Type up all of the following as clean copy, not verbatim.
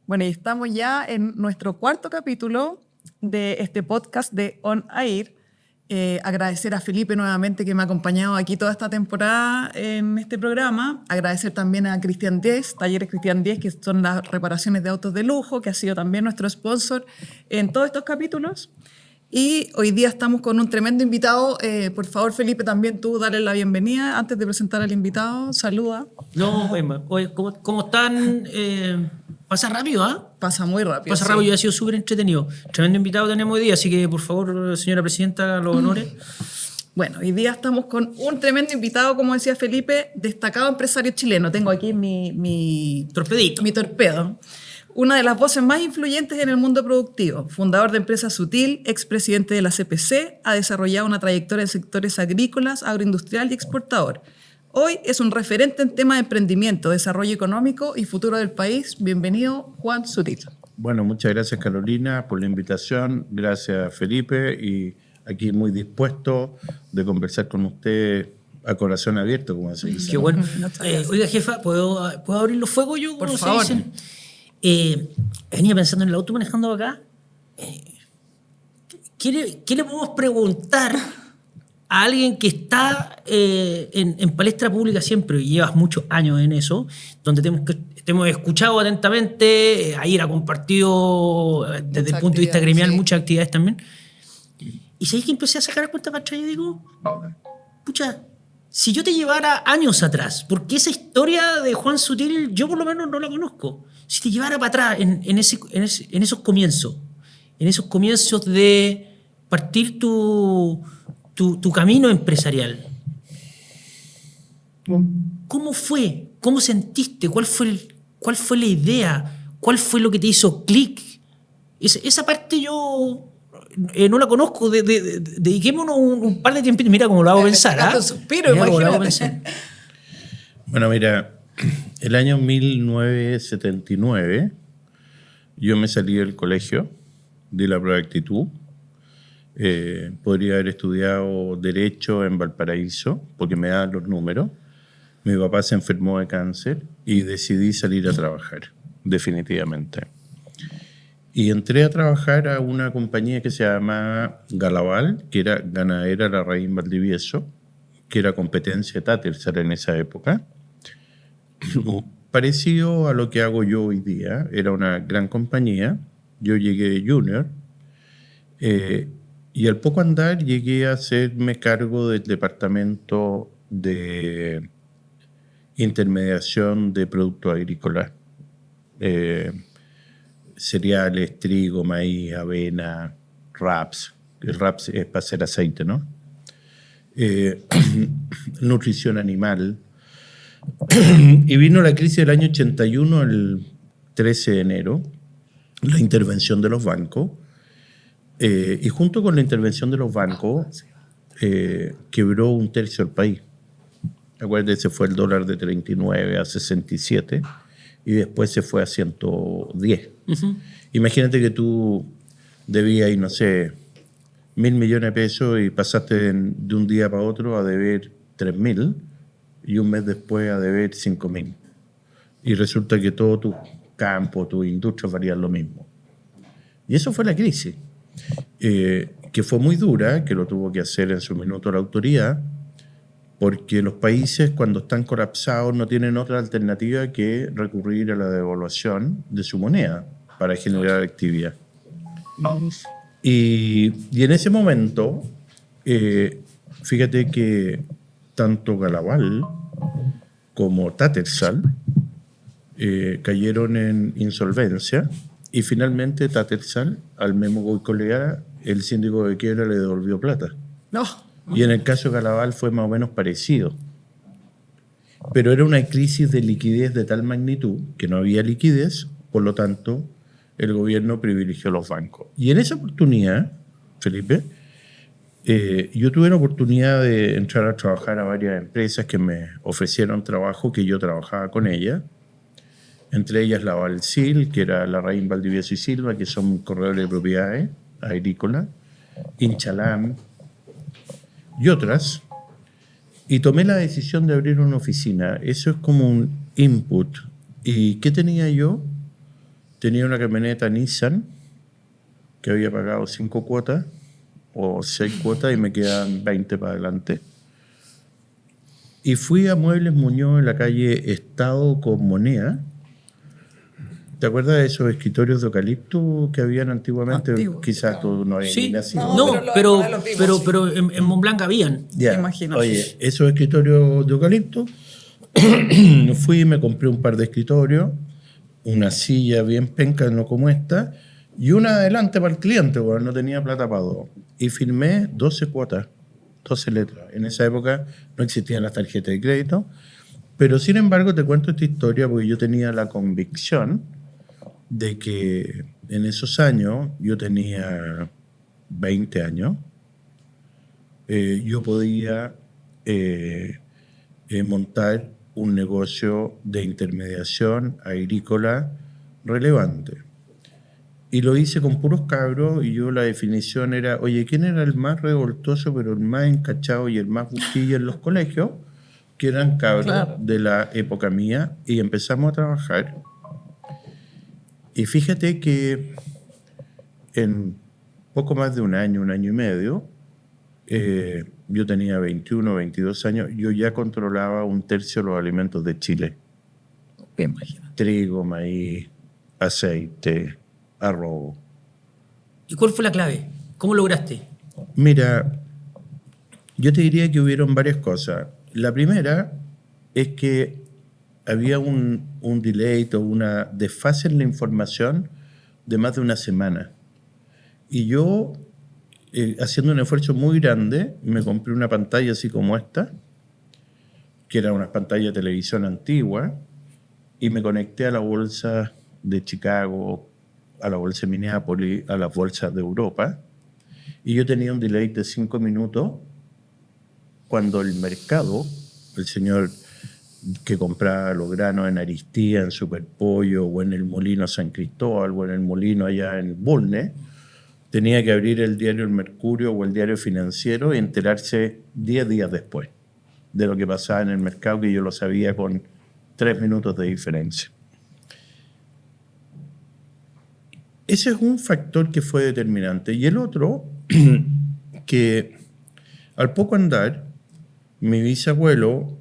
Bueno, y estamos ya en nuestro cuarto capítulo de este podcast de On Air. Agradecer a Felipe nuevamente que me ha acompañado aquí toda esta temporada en este programa. Agradecer también a Cristian Diez, Talleres Cristian Diez, que son las reparaciones de autos de lujo, que ha sido también nuestro sponsor en todos estos capítulos. Y hoy día estamos con un tremendo invitado. Por favor, Felipe, también tú dale la bienvenida. Antes de presentar al invitado, saluda. No, oye, ¿cómo están? Pasa rápido, ¿ah? Pasa muy rápido. Pasa rápido y ha sido súper entretenido. Tremendo invitado tenemos hoy día, así que por favor, señora presidenta, los honores. Bueno, hoy día estamos con un tremendo invitado, como decía Felipe, destacado empresario chileno. Tengo aquí mi Torpedito. Mi torpedo. Una de las voces más influyentes en el mundo productivo, fundador de Empresa Sutil, expresidente de la CPC, ha desarrollado una trayectoria en sectores agrícolas, agroindustrial y exportador. Hoy es un referente en temas de emprendimiento, desarrollo económico y futuro del país. Bienvenido, Juan Sutil. Bueno, muchas gracias, Carolina, por la invitación. Gracias, Felipe, y aquí muy dispuesto de conversar con usted a corazón abierto, como se dice. Qué bueno. Oiga, jefa, ¿puedo abrir los fuegos yo? Por favor. Venía pensando en el auto manejando acá. ¿Qué le podemos preguntar a alguien que está en palestra pública siempre y llevas muchos años en eso, donde te hemos escuchado atentamente, ayer ha compartido desde el punto de vista gremial muchas actividades también? Y sabes que empecé a sacar cuenta para atrás y digo, pucha, si yo te llevara años atrás, porque esa historia de Juan Sutil yo por lo menos no la conozco, si te llevara para atrás en esos comienzos de partir tu camino empresarial, ¿cómo fue? ¿Cómo sentiste? ¿Cuál fue la idea? ¿Cuál fue lo que te hizo clic? Esa parte yo no la conozco. Dediquémonos un par de tiempo. Mira cómo lo hago pensar. Un suspiro, imagínate. Bueno, mira, el año 1979 yo me salí del colegio, di la prueba de actitud. Podría haber estudiado Derecho en Valparaíso, porque me daban los números. Mi papá se enfermó de cáncer y decidí salir a trabajar, definitivamente. Y entré a trabajar a una compañía que se llamaba Galaval, que era Ganadera Larraín Valdivieso, que era competencia de Tattersall en esa época. Parecido a lo que hago yo hoy día, era una gran compañía. Yo llegué de junior. Y al poco andar llegué a hacerme cargo del departamento de intermediación de productos agrícolas. Cereales, trigo, maíz, avena, raps. El raps es para hacer aceite, ¿no? Nutrición animal. Y vino la crisis del año 81, el 13 de enero, la intervención de los bancos. Y junto con la intervención de los bancos, quebró un tercio del país. Acuérdense, fue el dólar de 39 a 67 y después se fue a 110. Uh-huh. Imagínate que tú debías, no sé, 1.000 millones de pesos y pasaste de un día para otro a deber 3.000 y un mes después a deber 5.000. Y resulta que todo tu campo, tu industria varían lo mismo. Y eso fue la crisis. Que fue muy dura, que lo tuvo que hacer en su minuto la autoridad, porque los países cuando están colapsados no tienen otra alternativa que recurrir a la devaluación de su moneda para generar actividad. Y en ese momento, fíjate que tanto Galaval como Tattersall cayeron en insolvencia. Y finalmente Tattersall, al Memo Goicolea, el síndico de quiebra le devolvió plata. No. Y en el caso de Galaval fue más o menos parecido. Pero era una crisis de liquidez de tal magnitud que no había liquidez, por lo tanto, el gobierno privilegió los bancos. Y en esa oportunidad, Felipe, yo tuve la oportunidad de entrar a trabajar a varias empresas que me ofrecieron trabajo, que yo trabajaba con ellas. Entre ellas la Valsil, que era Larraín Valdivieso y Silva, que son corredores de propiedades agrícolas, Inchalam y otras. Y tomé la decisión de abrir una oficina. Eso es como un input. ¿Y qué tenía yo? tenía una camioneta Nissan que había pagado 5 cuotas o 6 cuotas y me quedaban 20 para adelante. Y fui a Muebles Muñoz en la calle Estado con Moneda. ¿Te acuerdas de esos escritorios de eucalipto que habían antiguamente? Antiguo, Quizás tú no habías ni Sí, nacido. no, pero lo vimos, pero en Montblanc habían. Ya. Imagino. Oye, esos escritorios de eucalipto, fui y me compré un par de escritorios, una silla bien penca, no como esta, y una adelante para el cliente, porque no tenía plata para dos. Y firmé 12 cuotas, 12 letras. En esa época no existían las tarjetas de crédito, pero sin embargo te cuento esta historia porque yo tenía la convicción de que en esos años, yo tenía 20 años, yo podía montar un negocio de intermediación agrícola relevante. Y lo hice con puros cabros y yo la definición era, oye, ¿quién era el más revoltoso, pero el más encachado y el más busquillo en los colegios? Que eran cabros Claro. de la época mía y empezamos a trabajar. Y fíjate que en poco más de un año y medio, yo tenía 21, 22 años, yo ya controlaba 1/3 de los alimentos de Chile. Bien, imagínate. Trigo, maíz, aceite, arroz. ¿Y cuál fue la clave? ¿Cómo lograste? Mira, yo te diría que hubieron varias cosas. La primera es que había un delay o una desfase en la información de más de una semana. Y yo, haciendo un esfuerzo muy grande, me compré una pantalla así como esta, que era una pantalla de televisión antigua, y me conecté a la bolsa de Chicago, a la bolsa de Minneapolis, a las bolsas de Europa, y yo tenía un delay de 5 minutos cuando el mercado, el señor que compraba los granos en Aristía, en Superpollo, o en el Molino San Cristóbal, o en el Molino allá en Bulnes, tenía que abrir el diario El Mercurio o el diario Financiero y enterarse 10 días después de lo que pasaba en el mercado, que yo lo sabía con 3 minutos de diferencia. Ese es un factor que fue determinante. Y el otro, que al poco andar, mi bisabuelo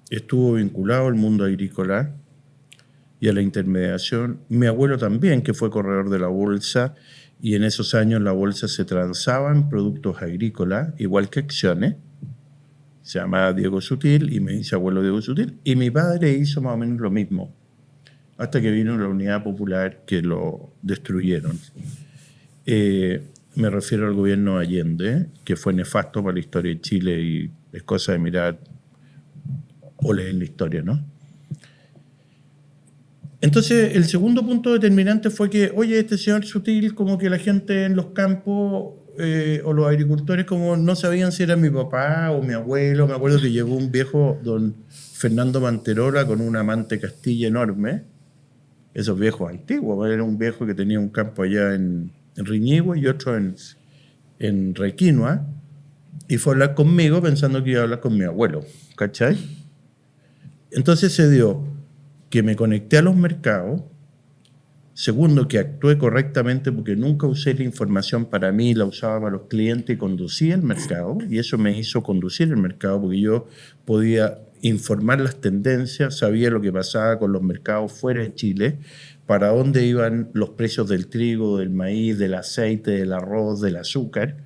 estuvo vinculado al mundo agrícola y a la intermediación. Mi abuelo también, que fue corredor de la bolsa, y en esos años la bolsa se transaba en productos agrícolas, igual que acciones. Se llamaba Diego Sutil y mi bisabuelo Diego Sutil. Y mi padre hizo más o menos lo mismo, hasta que vino la Unidad Popular que lo destruyeron. Me refiero al gobierno Allende, que fue nefasto para la historia de Chile y es cosa de mirar o leer la historia, ¿no? Entonces, el segundo punto determinante fue que, oye, este señor Sutil, como que la gente en los campos o los agricultores como no sabían si era mi papá o mi abuelo. Me acuerdo que llegó un viejo, don Fernando Manterola, con una Amante Castilla enorme, esos viejos antiguos. Era un viejo que tenía un campo allá en Riñihue y otro en Requinoa, y fue a hablar conmigo pensando que iba a hablar con mi abuelo, ¿cachai? Entonces se dio que me conecté a los mercados. Segundo, que actué correctamente porque nunca usé la información para mí, la usaba para los clientes y conducía el mercado. Y eso me hizo conducir el mercado porque yo podía informar las tendencias, sabía lo que pasaba con los mercados fuera de Chile, para dónde iban los precios del trigo, del maíz, del aceite, del arroz, del azúcar.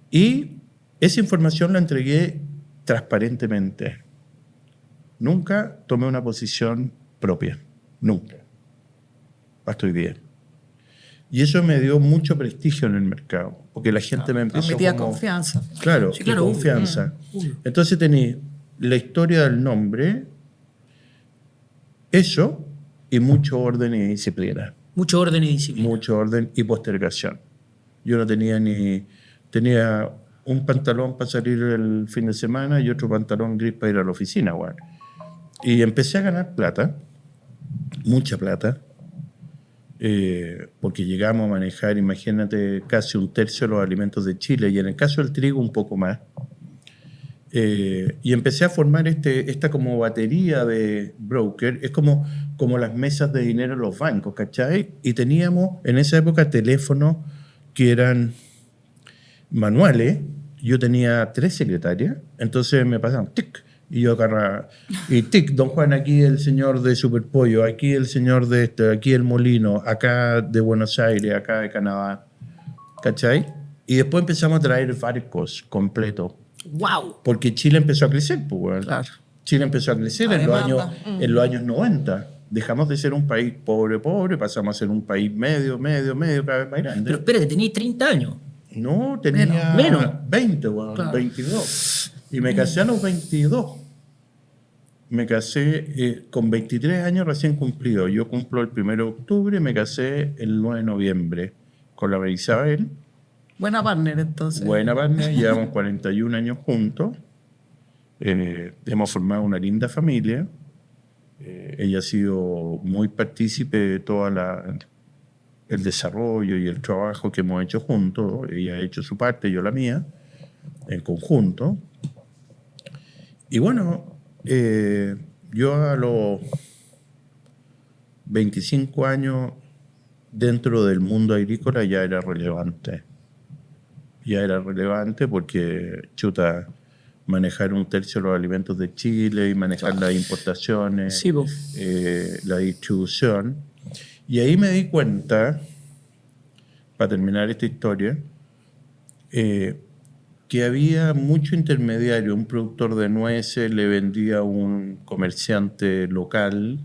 Y esa información la entregué transparentemente. Nunca tomé una posición propia, nunca. Hasta hoy día. Y eso me dio mucho prestigio en el mercado, porque la gente me empezó Transmitía como... confianza. Claro, Sí, claro, confianza. obvio. Entonces tenía la historia del nombre, eso, y mucho orden y disciplina. Mucho orden y disciplina. Mucho orden y postergación. Yo no tenía ni... Tenía un pantalón para salir el fin de semana y otro pantalón gris para ir a la oficina, güey. Y empecé a ganar plata, mucha plata, porque llegamos a manejar, imagínate, casi 1/3 de los alimentos de Chile, y en el caso del trigo un poco más. Y empecé a formar esta como batería de broker. Es como las mesas de dinero en los bancos, ¿cachai? Y teníamos en esa época teléfonos que eran manuales. Yo tenía 3 secretarias, entonces me pasaban tic, y yo agarraba, y tic, don Juan, aquí el señor de Superpollo, aquí el señor de esto, aquí el Molino, acá de Buenos Aires, acá de Canadá, ¿cachai? Y después empezamos a traer barcos completos, ¡Wow! porque Chile empezó a crecer, pues, bueno. Claro. Chile empezó a crecer La en los demanda. años 90. Dejamos de ser un país pobre, pasamos a ser un país medio, cada vez más grande. Pero espérate, tenías 30 años. No, tenía Menos. 20, bueno, Claro. 22. Y me casé a los 22. Me casé con 23 años recién cumplidos. Yo cumplo el 1 de octubre, me casé el 9 de noviembre con la María Isabel. Buena partner, entonces. Buena partner, llevamos 41 años juntos. Hemos formado una linda familia. Ella ha sido muy partícipe de todo el desarrollo y el trabajo que hemos hecho juntos. Ella ha hecho su parte, yo la mía, en conjunto. Y bueno, yo a los 25 años, dentro del mundo agrícola, ya era relevante. Ya era relevante porque, chuta, manejar 1/3 de los alimentos de Chile y manejar las importaciones, Sí, po. la distribución. Y ahí me di cuenta, para terminar esta historia, que había mucho intermediario. Un productor de nueces le vendía a un comerciante local.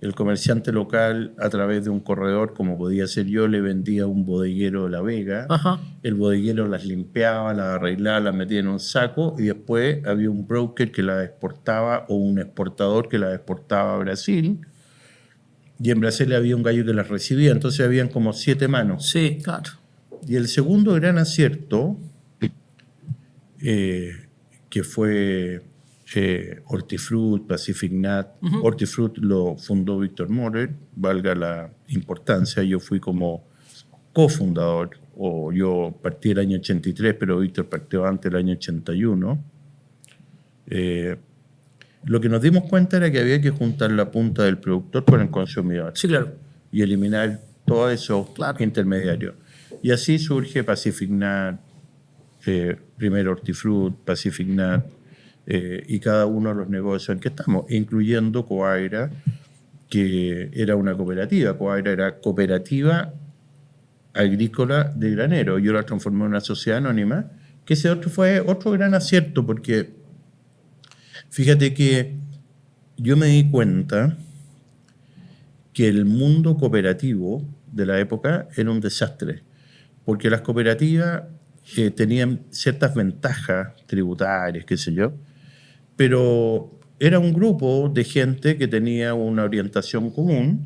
El comerciante local, a través de un corredor, como podía ser yo, le vendía a un bodeguero de La Vega. Ajá. El bodeguero las limpiaba, las arreglaba, las metía en un saco y después había un broker que las exportaba o un exportador que las exportaba a Brasil. Y en Brasil había un gallo que las recibía. Entonces habían como 7 manos. Sí. Claro. Y el segundo gran acierto, que fue Hortifruti, Pacific Nut. Hortifruti lo fundó Víctor Moller, valga la importancia. Yo fui como cofundador, o yo partí el año 83, pero Víctor partió antes del año 81. Lo que nos dimos cuenta era que había que juntar la punta del productor con el consumidor. Sí, claro. Y eliminar todos esos Claro. intermediarios. Y así surge Pacific Nut, primero Hortifruti, Pacific Nut, y cada uno de los negocios en que estamos, incluyendo Coaira, que era una cooperativa. Coaira era cooperativa agrícola de granero. Yo la transformé en una sociedad anónima, que ese fue otro gran acierto, porque fíjate que yo me di cuenta que el mundo cooperativo de la época era un desastre, porque las cooperativas tenían ciertas ventajas tributarias, qué sé yo, pero era un grupo de gente que tenía una orientación común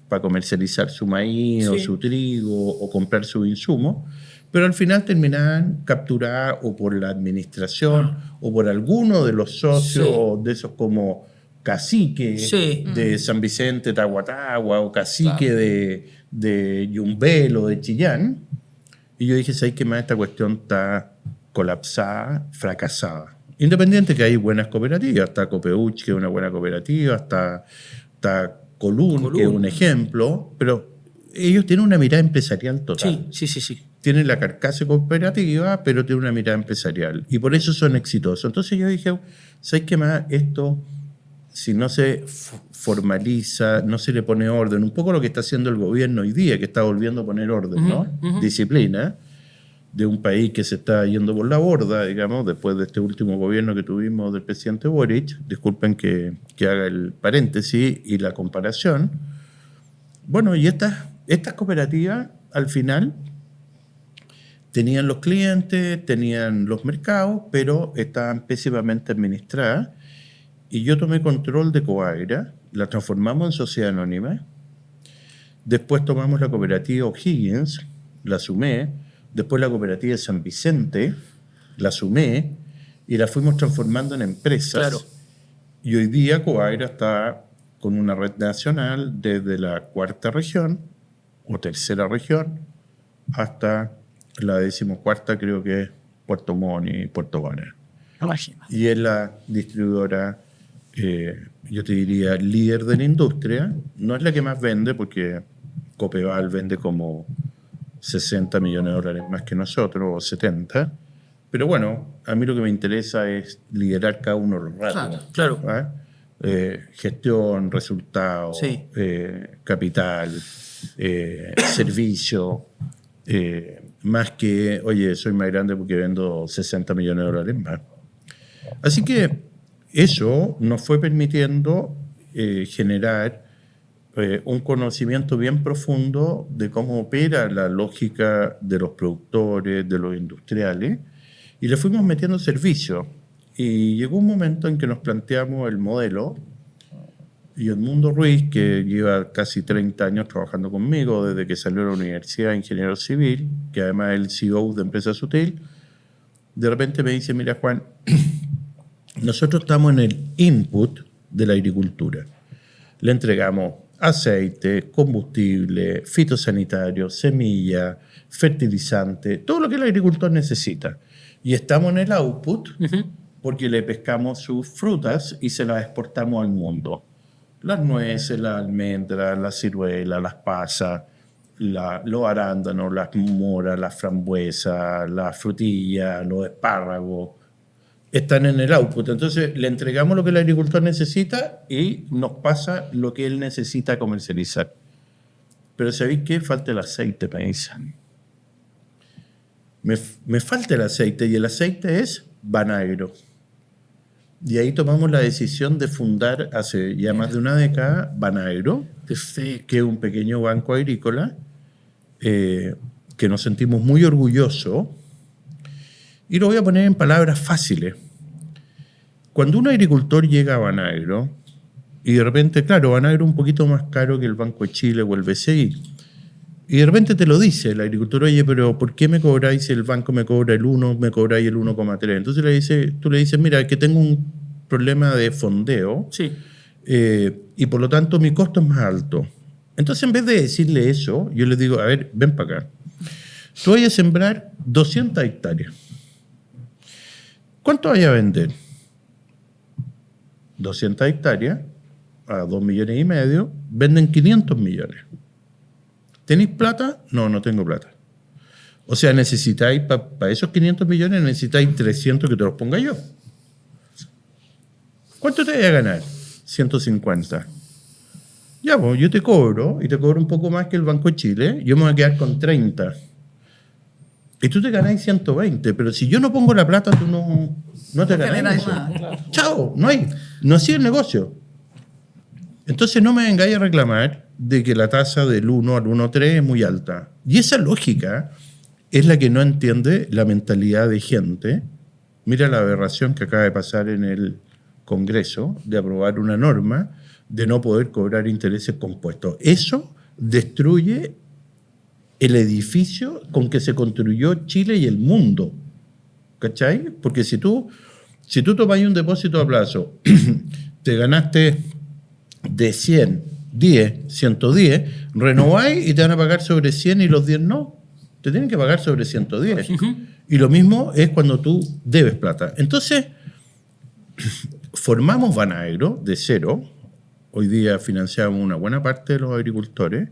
para comercializar su maíz o Sí. su trigo o comprar sus insumos, pero al final terminaban capturadas o por la administración o por alguno de los socios, Sí. o de esos como cacique Sí. de San Vicente, Tahuatahua, o cacique de Yumbel o de Chillán. Y yo dije, ¿sabes qué más? Esta cuestión está colapsada, fracasada. Independiente que hay buenas cooperativas, está Copeuch, que es una buena cooperativa, está Colún, que es un ejemplo, pero ellos tienen una mirada empresarial total. Sí. Tienen la carcasa cooperativa, pero tienen una mirada empresarial. Y por eso son exitosos. Entonces yo dije, ¿sabes qué más? Esto, si no se formaliza, no se le pone orden, un poco lo que está haciendo el gobierno hoy día, que está volviendo a poner orden, ¿no? Disciplina, de un país que se está yendo por la borda, digamos, después de este último gobierno que tuvimos del presidente Boric. Disculpen que haga el paréntesis y la comparación. Bueno, y estas cooperativas, al final, tenían los clientes, tenían los mercados, pero estaban pésimamente administradas. Y yo tomé control de Coagra, la transformamos en sociedad anónima. Después tomamos la cooperativa O'Higgins, la sumé. Después la cooperativa de San Vicente, la sumé y la fuimos transformando en empresas. Claro. Y hoy día Coagra está con una red nacional desde la 4ª región o 3ª región hasta la 14ª, creo que es Puerto Montt y Puerto Varas. Imagina. Y es la distribuidora, yo te diría, líder de la industria. No es la que más vende, porque Copeval vende como 60 millones de dólares más que nosotros, o 70. Pero bueno, a mí lo que me interesa es liderar cada uno de los ratos. Claro. ¿Ah? Gestión, resultados, Sí. capital, servicio, más que, oye, soy más grande porque vendo 60 millones de dólares más. Así que eso nos fue permitiendo generar un conocimiento bien profundo de cómo opera la lógica de los productores, de los industriales, y le fuimos metiendo servicios. Y llegó un momento en que nos planteamos el modelo, y Edmundo Ruiz, que lleva casi 30 años trabajando conmigo desde que salió de la universidad de ingeniero civil, que además es el CEO de Empresa Sutil, de repente me dice, mira Juan, nosotros estamos en el input de la agricultura. Le entregamos aceite, combustible, fitosanitario, semilla, fertilizante, todo lo que el agricultor necesita. Y estamos en el output porque le pescamos sus frutas y se las exportamos al mundo. Las nueces, las almendras, las ciruelas, las pasas, los arándanos, las moras, las frambuesas, las frutillas, los espárragos, están en el output. Entonces le entregamos lo que el agricultor necesita y nos pasa lo que él necesita comercializar. Pero ¿sabéis qué? Falta el aceite, me dicen. Me falta el aceite, y el aceite es Banagro. Y ahí tomamos la decisión de fundar hace ya más de una década Banagro, que es un pequeño banco agrícola que nos sentimos muy orgullosos. Y lo voy a poner en palabras fáciles. Cuando un agricultor llega a Banagro, y de repente, claro, Banagro es un poquito más caro que el Banco de Chile o el BCI, y de repente te lo dice el agricultor, oye, pero ¿por qué me cobráis si el banco me cobra el 1, me cobráis el 1,3? Entonces tú le dices, mira, que tengo un problema de fondeo, Sí. Y por lo tanto mi costo es más alto. Entonces, en vez de decirle eso, yo le digo, a ver, ven para acá. Tú vas a sembrar 200 hectáreas. ¿Cuánto vas a vender? 200 hectáreas a 2,5 millones, venden 500 millones. ¿Tenéis plata? No, no tengo plata. O sea, necesitáis, para esos 500 millones, necesitáis 300 que te los ponga yo. ¿Cuánto te vas a ganar? 150. Ya, pues yo te cobro, y te cobro un poco más que el Banco de Chile, yo me voy a quedar con 30. Y tú te ganás 120, pero si yo no pongo la plata, tú no te ganás eso. Nada, claro. Chao, no así el negocio. Entonces no me vengáis a reclamar de que la tasa del 1 al 1,3 es muy alta. Y esa lógica es la que no entiende la mentalidad de gente. Mira la aberración que acaba de pasar en el Congreso de aprobar una norma de no poder cobrar intereses compuestos. Eso destruye el edificio con que se construyó Chile y el mundo. ¿Cachai? Porque si tú tomas un depósito a plazo, te ganaste de 100, 10, 110, renováis y te van a pagar sobre 100 y los 10 no. Te tienen que pagar sobre 110. Y lo mismo es cuando tú debes plata. Entonces, formamos Banagro de cero. Hoy día financiamos una buena parte de los agricultores.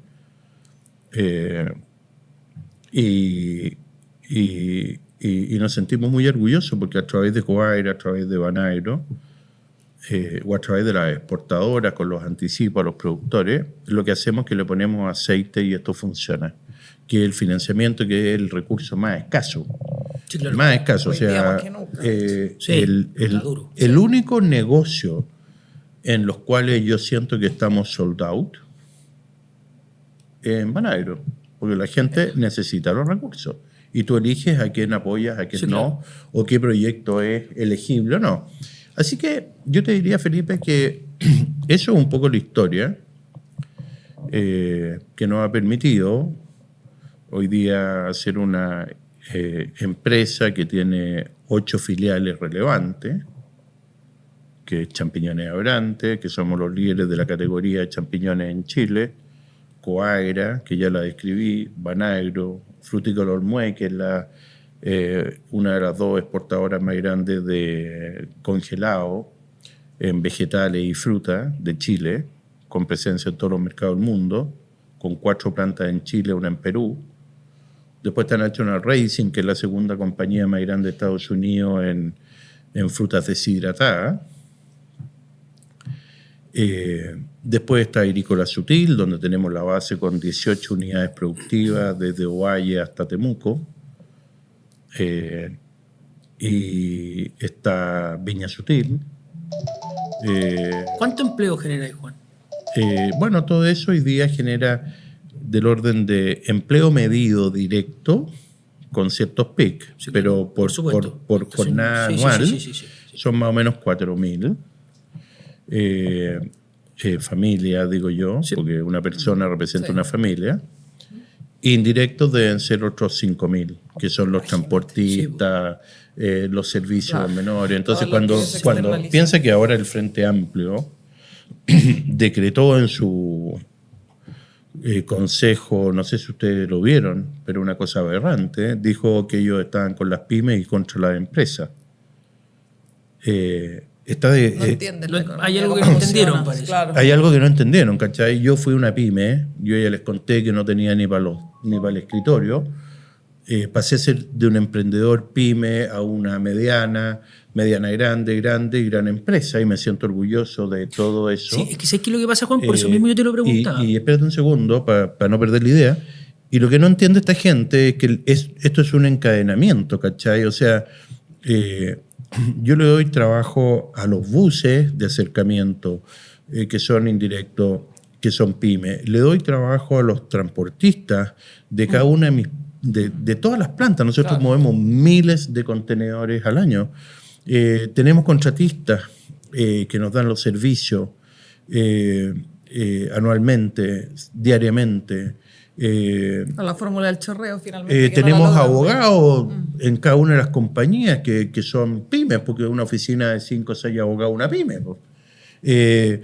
Y nos sentimos muy orgullosos porque a través de Coaira, a través de Banagro, o a través de las exportadoras con los anticipos a los productores, lo que hacemos es que le ponemos aceite y esto funciona, que es el financiamiento, que es el recurso más escaso. Sí, claro. Más escaso, o Hoy día sea, más que nunca. Sí, está duro. el único negocio en los cuales yo siento que estamos sold out es en Banagro, porque la gente necesita los recursos y tú eliges a quién apoyas, a quién Sí, no, claro. o qué proyecto es elegible o no. Así que yo te diría, Felipe, que eso es un poco la historia que nos ha permitido hoy día ser una empresa que tiene 8 filiales relevantes, que es Champiñones Abrantes, que somos los líderes de la categoría de champiñones en Chile, Coagra, que ya la describí, Banagro, Frutícola Olmué, que es la una de las 2 exportadoras más grandes de congelado en vegetales y fruta de Chile, con presencia en todos los mercados del mundo, con 4 plantas en Chile, una en Perú. Después está National Racing, que es la segunda compañía más grande de Estados Unidos en frutas deshidratadas. Después está Agrícola Sutil, donde tenemos la base con 18 unidades productivas, desde Ovalle hasta Temuco. Y está Viña Sutil. ¿Cuánto empleo genera ahí, Juan? Bueno, todo eso hoy día genera del orden de empleo medido directo con ciertos PIC, Sí, pero por jornada anual sí. son más o menos 4.000 familias, digo yo, Sí. porque una persona representa Sí. una familia. Indirectos deben ser otros 5.000, que son los transportistas, los servicios menores. Entonces, Todo lo que se cuando externaliza. piensa que ahora el Frente Amplio decretó en su consejo, no sé si ustedes lo vieron, pero una cosa aberrante, dijo que ellos estaban con las pymes y contra las empresas. No entienden la economía, hay algo que cómo no entendieron, funciona, parece. claro. Hay algo que no entendieron, ¿cachai? Yo fui una pyme, yo ya les conté que no tenía ni para el escritorio. Pasé a ser de un emprendedor pyme a una mediana grande y gran empresa, y me siento orgulloso de todo eso. Sí, es que ¿sabes qué es lo que pasa, Juan? Por eso mismo yo te lo preguntaba. Y espérate un segundo para no perder la idea. Y lo que no entiende esta gente es que esto es un encadenamiento, ¿cachai? O sea, yo le doy trabajo a los buses de acercamiento, que son indirectos, que son pymes. Le doy trabajo a los transportistas de cada una de todas las plantas. Nosotros movemos miles de contenedores al año. Tenemos contratistas que nos dan los servicios anualmente, diariamente. A la fórmula del chorreo, finalmente. que no Tenemos la logran. abogados en cada una de las compañías que son pymes, porque una oficina de 5 o 6 abogados una pyme. Pues.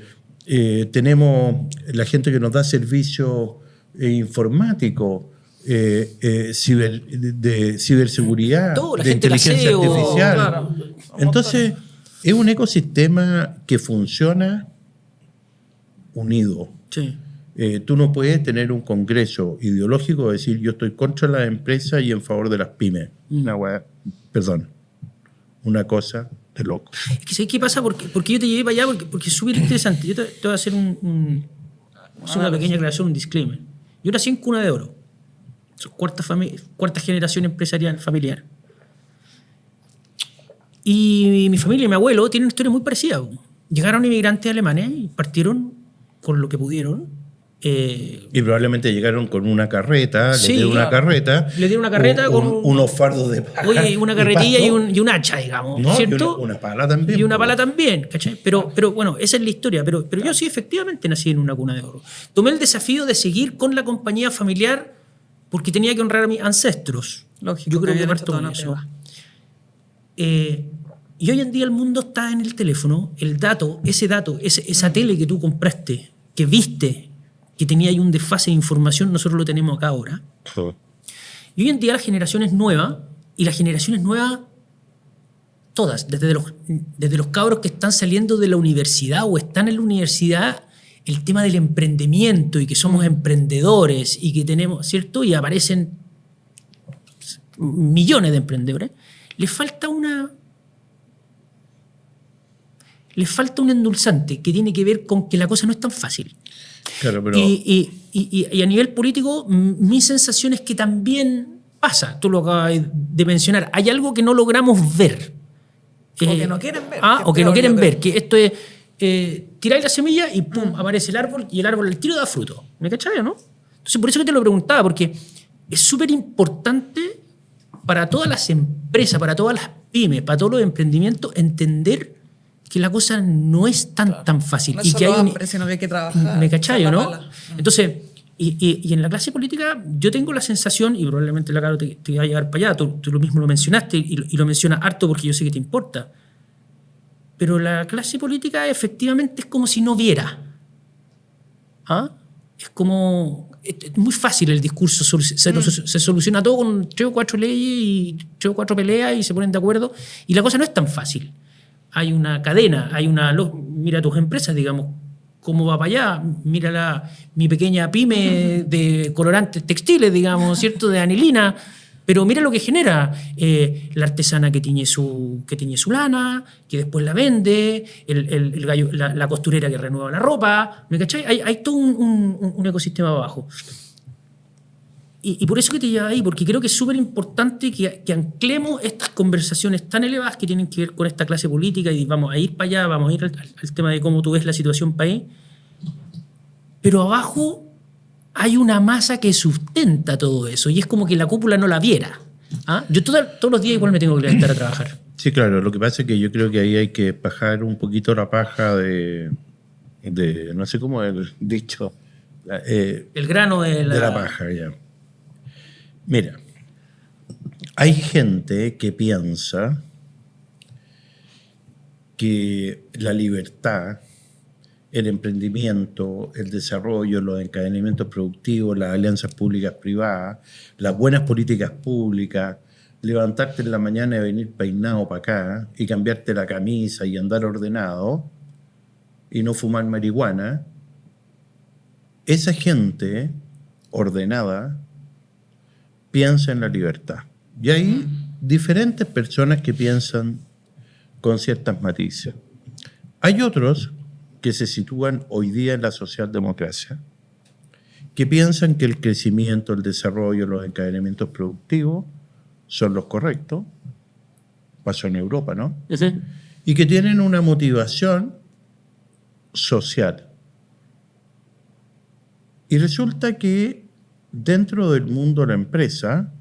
Tenemos la gente que nos da servicio informático, de ciberseguridad, Todo, la de gente de inteligencia aseo, artificial. claro. Entonces, es un ecosistema que funciona unido. Sí. Tú no puedes tener un congreso ideológico de decir yo estoy contra las empresas y en favor de las pymes. Una cosa de loco. Es que ¿sabes qué pasa? Porque yo te llevé para allá, porque es súper interesante. Yo te voy a hacer una pequeña aclaración, un disclaimer. Yo nací en Cuna de Oro. Soy cuarta generación empresarial familiar. Y mi familia y mi abuelo tienen una historia muy parecida. Llegaron inmigrantes alemanes y partieron con lo que pudieron. Y probablemente llegaron con una carreta, Sí, le dieron una claro. carreta. Le dieron una carreta con unos fardos de paja. Oye, una y carretilla pasto. y un hacha, digamos, No, ¿cierto? y una pala también. Y una po. pala también, ¿cachai? Pero bueno, esa es la historia. Pero yo sí, efectivamente, nací en una cuna de oro. Tomé el desafío de seguir con la compañía familiar porque tenía que honrar a mis ancestros. Lógico, Yo creo que que habían parto hecho toda con una eso. prueba. Y hoy en día el mundo está en el teléfono. El dato, esa tele que tú compraste, que viste, que tenía ahí un desfase de información, nosotros lo tenemos acá ahora. Y hoy en día las generaciones nuevas, y las generaciones nuevas, todas, desde los cabros que están saliendo de la universidad o están en la universidad, el tema del emprendimiento y que somos emprendedores y que tenemos, ¿cierto? Y aparecen millones de emprendedores, les falta un endulzante que tiene que ver con que la cosa no es tan fácil. Claro, pero Y a nivel político, mi sensación es que también pasa, tú lo acabas de mencionar, hay algo que no logramos ver. O que no quieren ver. O que no peor, quieren yo ver, creo. que esto es tiráis la semilla y pum, aparece el árbol y el árbol al tiro da fruto. ¿Me cachai o no? Entonces, por eso que te lo preguntaba, porque es súper importante para todas las empresas, para todas las pymes, para todos los emprendimientos, entender que la cosa no es tan fácil. No y es que solo hay hambre, sino que hay que trabajar. ¿Me cachai o echar la no? bala. Entonces, y en la clase política yo tengo la sensación, y probablemente la Caro te va a llevar para allá, tú lo mismo lo mencionaste y lo mencionas harto porque yo sé que te importa, pero la clase política efectivamente es como si no viera. ¿Ah? es como... Es muy fácil el discurso, se soluciona todo con 3 o 4 leyes y 3 o 4 peleas y se ponen de acuerdo. Y la cosa no es tan fácil. Hay una cadena, mira tus empresas, digamos, cómo va para allá. Mira mi pequeña pyme de colorantes textiles, digamos, ¿cierto? De anilina. Pero mira lo que genera la artesana que tiñe su lana, que después la vende, el gallo, la costurera que renueva la ropa. ¿Me cachai? Hay todo un ecosistema abajo. Y por eso que te lleva ahí, porque creo que es súper importante que anclemos estas conversaciones tan elevadas que tienen que ver con esta clase política y vamos a ir para allá, vamos a ir al tema de cómo tú ves la situación país. Pero abajo hay una masa que sustenta todo eso y es como que la cúpula no la viera. ¿Ah? Yo todos los días igual me tengo que levantar a trabajar. Sí, claro. Lo que pasa es que yo creo que ahí hay que bajar un poquito la paja de no sé cómo el dicho. El grano de la paja, ya. Mira, hay gente que piensa que la libertad, el emprendimiento, el desarrollo, los encadenamientos productivos, las alianzas públicas privadas, las buenas políticas públicas, levantarte en la mañana y venir peinado para acá y cambiarte la camisa y andar ordenado y no fumar marihuana, esa gente ordenada piensa en la libertad. Y hay diferentes personas que piensan con ciertas matices. Hay otros que se sitúan hoy día en la socialdemocracia, que piensan que el crecimiento, el desarrollo, los encadenamientos productivos son los correctos. Pasó en Europa, ¿no? ¿Sí? Y que tienen una motivación social. Y resulta que dentro del mundo de la empresa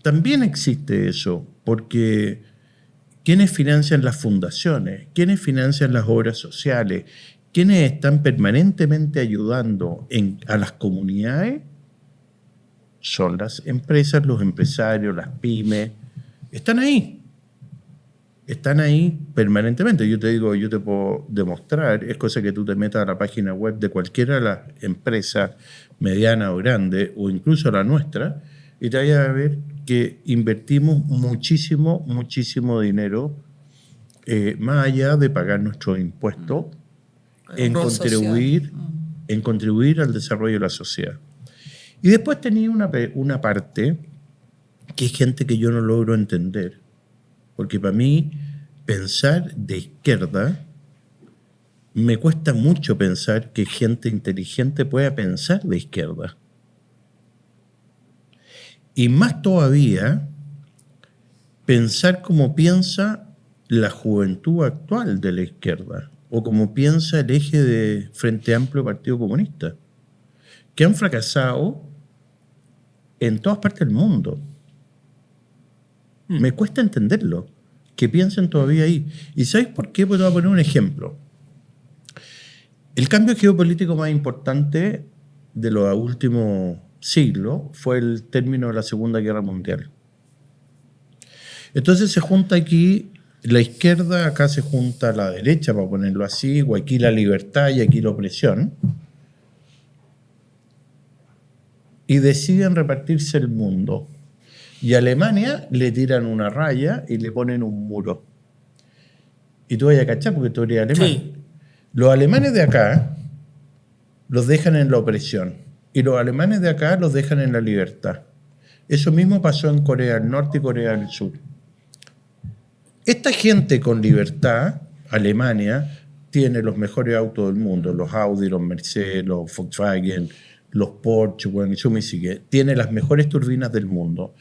también existe eso, porque ¿quiénes financian las fundaciones? ¿Quiénes financian las obras sociales? ¿Quiénes están permanentemente ayudando a las comunidades? Son las empresas, los empresarios, las pymes. Están ahí permanentemente. Yo te digo, yo te puedo demostrar, es cosa que tú te metas a la página web de cualquiera de las empresas, mediana o grande, o incluso la nuestra, y te vayas a ver que invertimos muchísimo dinero, más allá de pagar nuestros impuestos, en contribuir al desarrollo de la sociedad. Y después tenía una parte que es gente que yo no logro entender, porque para mí pensar de izquierda, me cuesta mucho pensar que gente inteligente pueda pensar de izquierda. Y más todavía, pensar como piensa la juventud actual de la izquierda, o como piensa el eje de Frente Amplio Partido Comunista, que han fracasado en todas partes del mundo. Me cuesta entenderlo, que piensen todavía ahí. ¿Y sabes por qué? Pues te voy a poner un ejemplo. El cambio geopolítico más importante de los últimos siglos fue el término de la Segunda Guerra Mundial. Entonces se junta aquí la izquierda, acá se junta la derecha, para ponerlo así, o aquí la libertad y aquí la opresión, y deciden repartirse el mundo. Y a Alemania le tiran una raya y le ponen un muro. Y tú vas a cachar porque tú eres alemán. Sí. Los alemanes de acá los dejan en la opresión y los alemanes de acá los dejan en la libertad. Eso mismo pasó en Corea del Norte y Corea del Sur. Esta gente con libertad, Alemania, tiene los mejores autos del mundo, los Audi, los Mercedes, los Volkswagen, los Porsche, bueno, sigue. Tiene las mejores turbinas del mundo,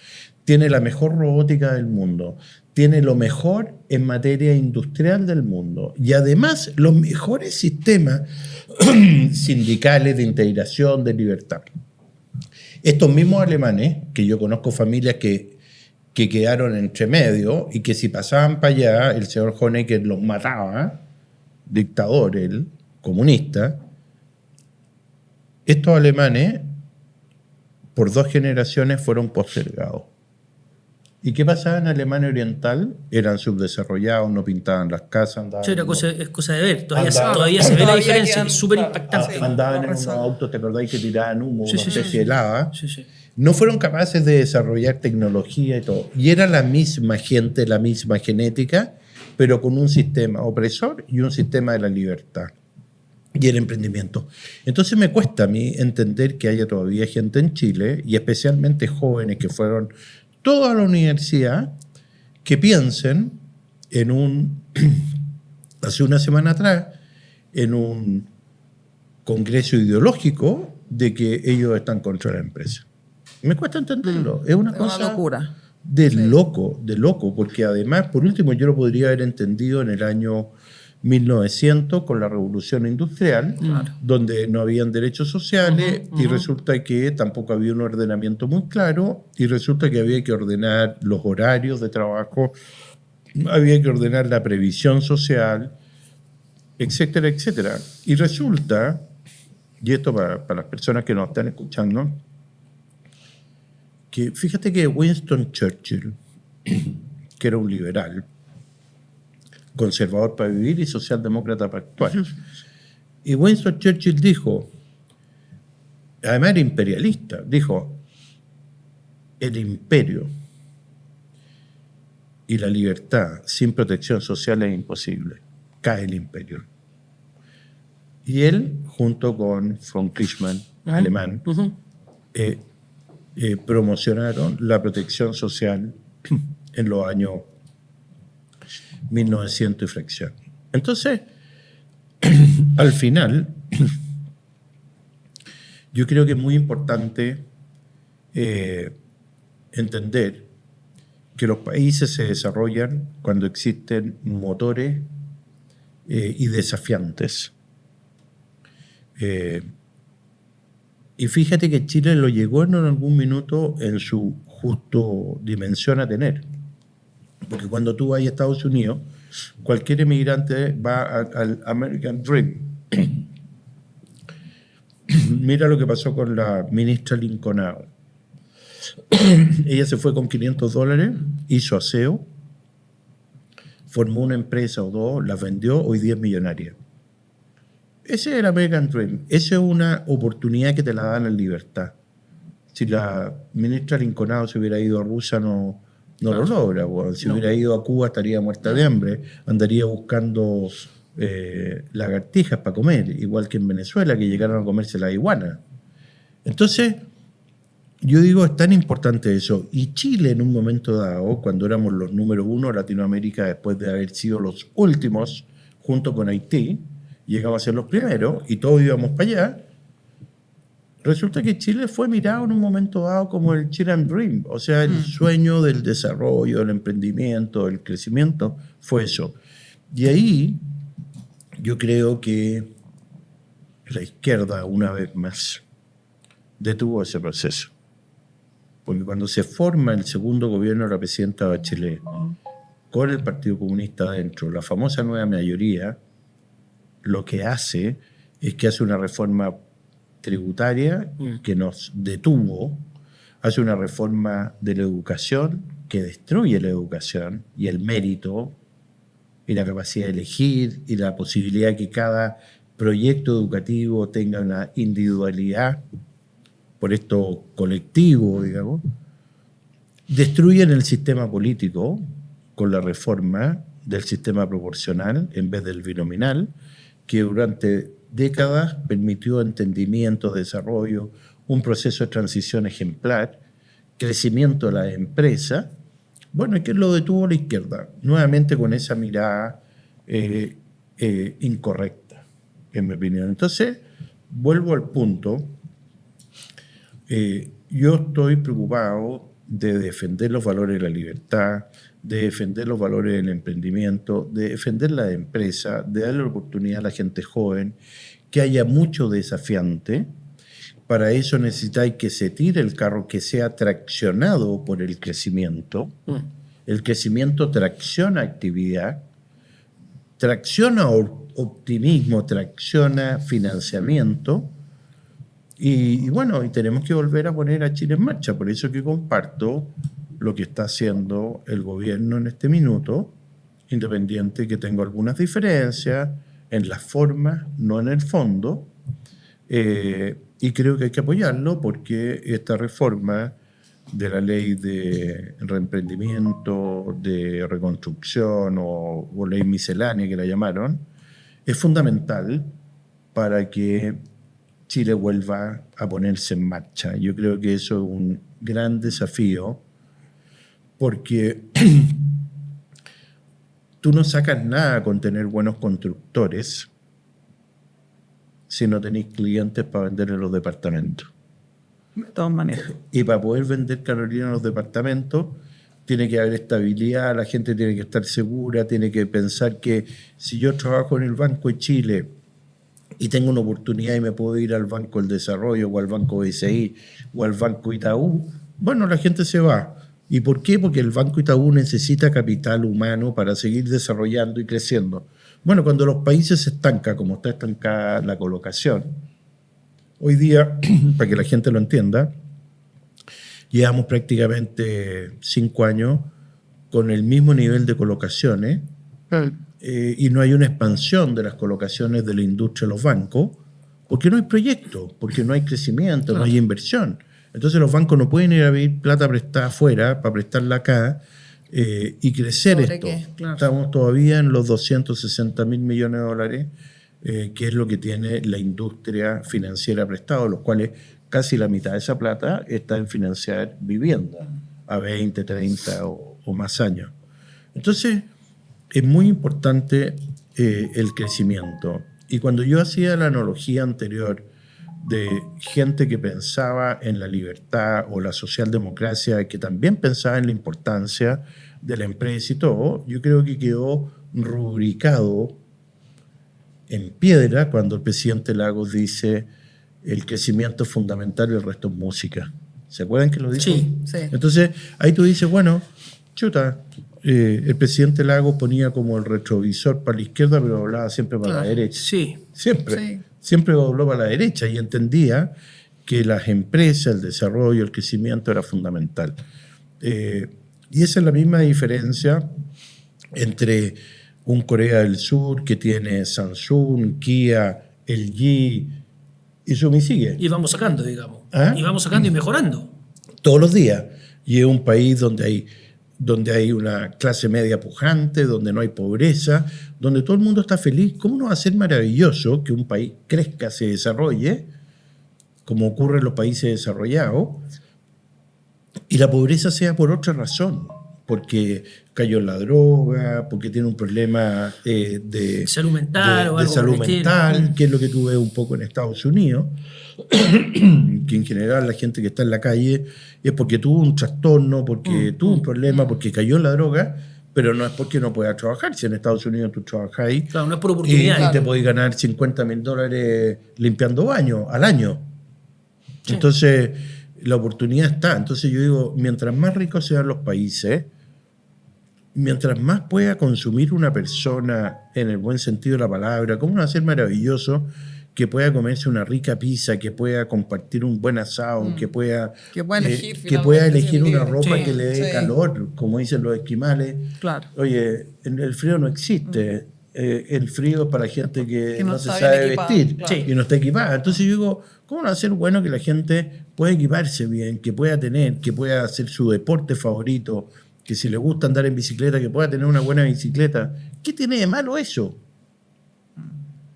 tiene la mejor robótica del mundo, tiene lo mejor en materia industrial del mundo y además los mejores sistemas sindicales de integración, de libertad. Estos mismos alemanes, que yo conozco familias que quedaron entre medio y que si pasaban para allá, el señor Honecker los mataba, dictador, él, comunista. Estos alemanes, por 2 generaciones, fueron postergados. ¿Y qué pasaba en Alemania Oriental? Eran subdesarrollados, no pintaban las casas, andaban... Sí, es cosa de ver. Todavía Andaban- se ve la Todavía diferencia, quedan, es súper claro, impactante. sí. andaban en no unos resuelve. autos, ¿te acordáis que tiraban humo, Sí, una sí, sí, especie de lava? Sí, sí. No fueron capaces de desarrollar tecnología y todo. Y era la misma gente, la misma genética, pero con un sistema opresor y un sistema de la libertad y el emprendimiento. Entonces me cuesta a mí entender que haya todavía gente en Chile, y especialmente jóvenes que fueron toda la universidad, que piensen en hace una semana atrás, en un congreso ideológico de que ellos están contra la empresa. Me cuesta entenderlo. Es una Es cosa una locura. de loco, porque además, por último, yo lo podría haber entendido en el año 1900 con la Revolución Industrial, donde no habían derechos sociales y resulta que tampoco había un ordenamiento muy claro y resulta que había que ordenar los horarios de trabajo, había que ordenar la previsión social, etcétera, etcétera. Y resulta, y esto para las personas que nos están escuchando, que fíjate que Winston Churchill, que era un liberal, conservador para vivir y socialdemócrata para actuar, y Winston Churchill dijo, además era imperialista, dijo, el imperio y la libertad sin protección social es imposible, cae el imperio. Y él, junto con von Kretschmann, alemán, promocionaron la protección social en los años 1900 y fracción. Entonces, al final, yo creo que es muy importante entender que los países se desarrollan cuando existen motores y desafiantes. Y fíjate que Chile lo llegó en algún minuto en su justo dimensión a tener. Porque cuando tú vas a Estados Unidos, cualquier emigrante va al American Dream. Mira lo que pasó con la ministra Lincolnao. Ella se fue con $500, hizo aseo, formó una empresa o dos, las vendió, hoy día es millonaria. Ese es el American Dream. Esa es una oportunidad que te la dan en libertad. Si la ministra Lincolnao se hubiera ido a Rusia, no lo logra. Bueno. Si hubiera ido a Cuba, estaría muerta de hambre. Andaría buscando lagartijas para comer, igual que en Venezuela, que llegaron a comerse la iguana. Entonces, yo digo, es tan importante eso. Y Chile, en un momento dado, cuando éramos los número uno de Latinoamérica, después de haber sido los últimos, junto con Haití, llegamos a ser los primeros y todos íbamos para allá. Resulta que Chile fue mirado en un momento dado como el Chilean Dream, o sea, el sueño del desarrollo, del emprendimiento, del crecimiento, fue eso. Y ahí yo creo que la izquierda, una vez más, detuvo ese proceso. Porque cuando se forma el segundo gobierno de la presidenta Bachelet, con el Partido Comunista adentro, la famosa nueva mayoría, lo que hace es que hace una reforma tributaria que nos detuvo, hace una reforma de la educación que destruye la educación y el mérito y la capacidad de elegir y la posibilidad de que cada proyecto educativo tenga una individualidad, por esto colectivo, digamos. Destruyen el sistema político con la reforma del sistema proporcional en vez del binominal, que durante décadas permitió entendimiento, desarrollo, un proceso de transición ejemplar, crecimiento de la empresa. Bueno, ¿y qué lo detuvo la izquierda? Nuevamente con esa mirada incorrecta, en mi opinión. Entonces, vuelvo al punto. Yo estoy preocupado de defender los valores de la libertad, de defender los valores del emprendimiento, de defender la empresa, de darle la oportunidad a la gente joven, que haya mucho desafiante. Para eso necesitáis que se tire el carro, que sea traccionado por el crecimiento. El crecimiento tracciona actividad, tracciona optimismo, tracciona financiamiento. Y bueno, y tenemos que volver a poner a Chile en marcha. Por eso que comparto lo que está haciendo el gobierno en este minuto, independiente que tengo algunas diferencias en las formas, no en el fondo, y creo que hay que apoyarlo porque esta reforma de la ley de reemprendimiento, de reconstrucción o ley miscelánea que la llamaron, es fundamental para que Chile vuelva a ponerse en marcha. Yo creo que eso es un gran desafío porque tú no sacas nada con tener buenos constructores si no tenéis clientes para vender en los departamentos. De todas maneras. Y para poder vender, Carolina, en los departamentos, tiene que haber estabilidad, la gente tiene que estar segura, tiene que pensar que si yo trabajo en el Banco de Chile y tengo una oportunidad y me puedo ir al Banco del Desarrollo o al Banco BCI o al Banco Itaú, bueno, la gente se va. ¿Y por qué? Porque el Banco Itaú necesita capital humano para seguir desarrollando y creciendo. Bueno, cuando los países se estancan, como está estancada la colocación, hoy día, para que la gente lo entienda, llevamos prácticamente 5 años con el mismo nivel de colocaciones y no hay una expansión de las colocaciones de la industria de los bancos porque no hay proyectos, porque no hay crecimiento, no hay inversión. Entonces los bancos no pueden ir a pedir plata prestada afuera para prestarla acá y crecer ¿Sobre esto. qué? Claro. Estamos todavía en los 260.000 millones de dólares, que es lo que tiene la industria financiera prestada, los cuales casi la mitad de esa plata está en financiar vivienda a 20, 30 o más años. Entonces, es muy importante el crecimiento. Y cuando yo hacía la analogía anterior de gente que pensaba en la libertad o la socialdemocracia, que también pensaba en la importancia de la empresa y todo, yo creo que quedó rubricado en piedra cuando el presidente Lagos dice el crecimiento es fundamental y el resto es música. ¿Se acuerdan que lo dijo? Sí. Sí. Entonces, ahí tú dices, bueno, chuta, el presidente Lagos ponía como el retrovisor para la izquierda, pero hablaba siempre para la derecha. Sí. Siempre. Sí. Siempre habló para la derecha y entendía que las empresas, el desarrollo, el crecimiento era fundamental. Y esa es la misma diferencia entre un Corea del Sur que tiene Samsung, Kia, LG, y Sumi sigue. Y vamos sacando, digamos. ¿Ah? Y vamos sacando y mejorando. Todos los días. Y es un país donde hay una clase media pujante, donde no hay pobreza, donde todo el mundo está feliz. ¿Cómo no va a ser maravilloso que un país crezca, se desarrolle, como ocurre en los países desarrollados, y la pobreza sea por otra razón? Porque cayó en la droga, porque tiene un problema de Salud mental o de algo salud por el estilo. mental, que es lo que tú ves un poco en Estados Unidos, que en general la gente que está en la calle es porque tuvo un trastorno, porque tuvo un problema, porque cayó en la droga, pero no es porque no pueda trabajar. Si en Estados Unidos tú trabajas ahí Claro, no es por y oportunidad. te podés ganar $50.000 limpiando baños al año. Entonces, la oportunidad está. Entonces yo digo, mientras más ricos sean los países, mientras más pueda consumir una persona en el buen sentido de la palabra, ¿cómo no va a ser maravilloso que pueda comerse una rica pizza, que pueda compartir un buen asado, que pueda elegir que pueda finalmente, elegir ser una libre? ropa Sí, que le dé sí. calor, como dicen los esquimales? Claro. Oye, el frío no existe. El frío es para gente que no no se está sabe bien equipada, vestir claro. y no está equipada. Entonces yo digo, ¿cómo no va a ser bueno que la gente pueda equiparse bien, que pueda hacer su deporte favorito, que si le gusta andar en bicicleta, que pueda tener una buena bicicleta? ¿Qué tiene de malo eso?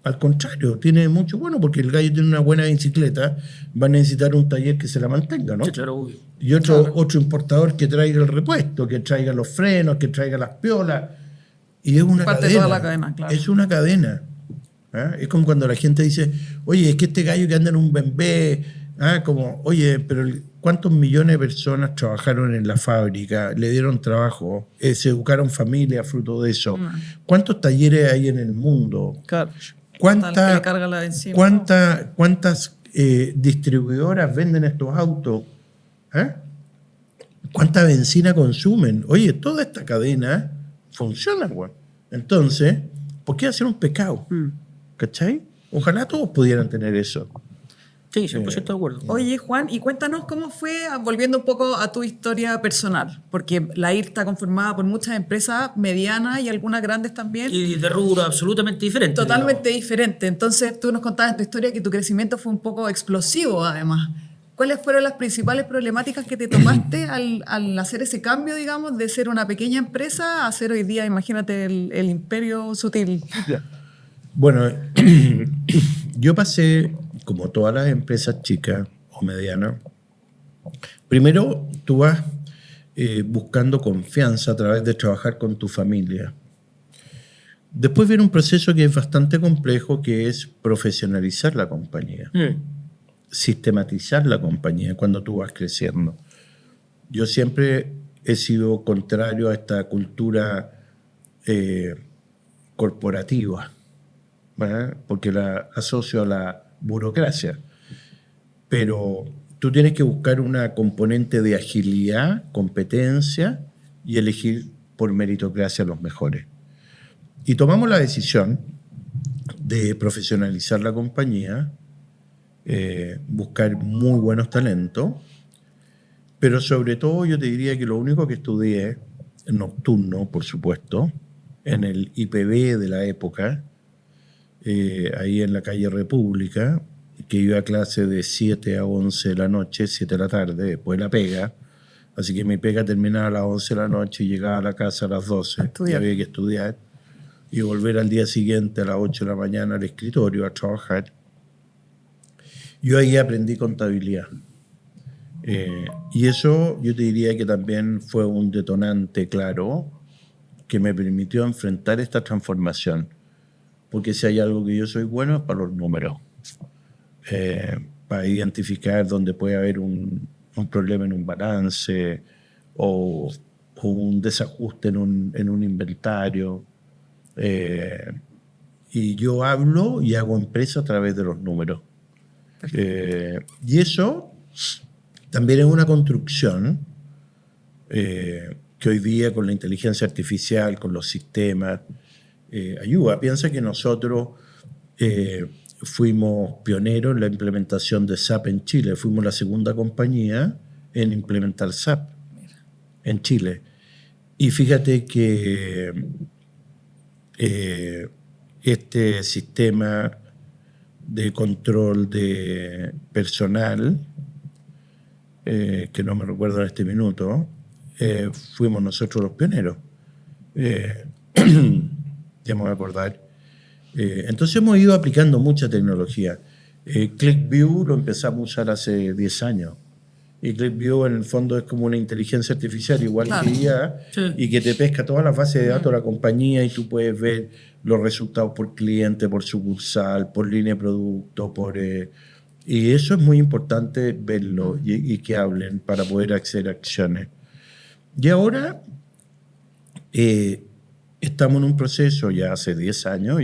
Al contrario, tiene mucho bueno, porque el gallo tiene una buena bicicleta, va a necesitar un taller que se la mantenga, ¿no? Sí, claro, obvio. Y otro importador que traiga el repuesto, que traiga los frenos, que traiga las piolas. Y es una Parte de cadena. toda la cadena, claro. Es una cadena. ¿Ah? Es como cuando la gente dice, oye, es que este gallo que anda en un BMW, como, oye, pero ¿cuántos millones de personas trabajaron en la fábrica? Le dieron trabajo, se educaron familias fruto de eso. ¿Cuántos talleres hay en el mundo? Claro. Tal que le carga la benzina. ¿Cuántas distribuidoras venden estos autos? ¿Cuánta benzina consumen? Oye, toda esta cadena funciona, güey. Entonces, ¿por qué hacer un pecado? ¿Cachai? Ojalá todos pudieran tener eso. Sí, 100% de acuerdo. Oye, Juan, y cuéntanos cómo fue, volviendo un poco a tu historia personal, porque la IR está conformada por muchas empresas medianas y algunas grandes también, Y de rubro absolutamente diferente. totalmente diferente. Entonces, tú nos contabas en tu historia que tu crecimiento fue un poco explosivo, además. ¿Cuáles fueron las principales problemáticas que te tomaste al hacer ese cambio, digamos, de ser una pequeña empresa a ser hoy día, imagínate, el imperio sutil? Bueno, yo pasé, como todas las empresas chicas o medianas, primero tú vas buscando confianza a través de trabajar con tu familia. Después viene un proceso que es bastante complejo, que es profesionalizar la compañía, sistematizar la compañía cuando tú vas creciendo. Yo siempre he sido contrario a esta cultura corporativa, ¿verdad? Porque la asocio a la burocracia. Pero tú tienes que buscar una componente de agilidad, competencia y elegir por meritocracia a los mejores. Y tomamos la decisión de profesionalizar la compañía, buscar muy buenos talentos, pero sobre todo yo te diría que lo único que estudié, nocturno, por supuesto, en el IPB de la época, ahí en la calle República, que iba a clase de 7 a 11 de la noche, 7 de la tarde, después la pega. Así que mi pega terminaba a las 11 de la noche y llegaba a la casa a las 12. Y había que estudiar y volver al día siguiente a las 8 de la mañana al escritorio a trabajar. Yo ahí aprendí contabilidad. Y eso yo te diría que también fue un detonante claro que me permitió enfrentar esta transformación. Porque si hay algo que yo soy bueno es para los números. Para identificar dónde puede haber un problema en un balance o un desajuste en un inventario. Y yo hablo y hago empresa a través de los números. Y eso también es una construcción que hoy día con la inteligencia artificial, con los sistemas, ayuda. Piensa que nosotros fuimos pioneros en la implementación de SAP en Chile. Fuimos la segunda compañía en implementar SAP en Chile. Y fíjate que este sistema de control de personal, que no me recuerdo en este minuto, fuimos nosotros los pioneros. Ya me voy a acordar. Entonces hemos ido aplicando mucha tecnología. ClickView lo empezamos a usar hace 10 años. Y ClickView en el fondo es como una inteligencia artificial igual que IA, y que te pesca todas las bases de datos de la compañía y tú puedes ver los resultados por cliente, por sucursal, por línea de producto, y eso es muy importante verlo y que hablen para poder hacer acciones. Y ahora estamos en un proceso ya hace 10 años,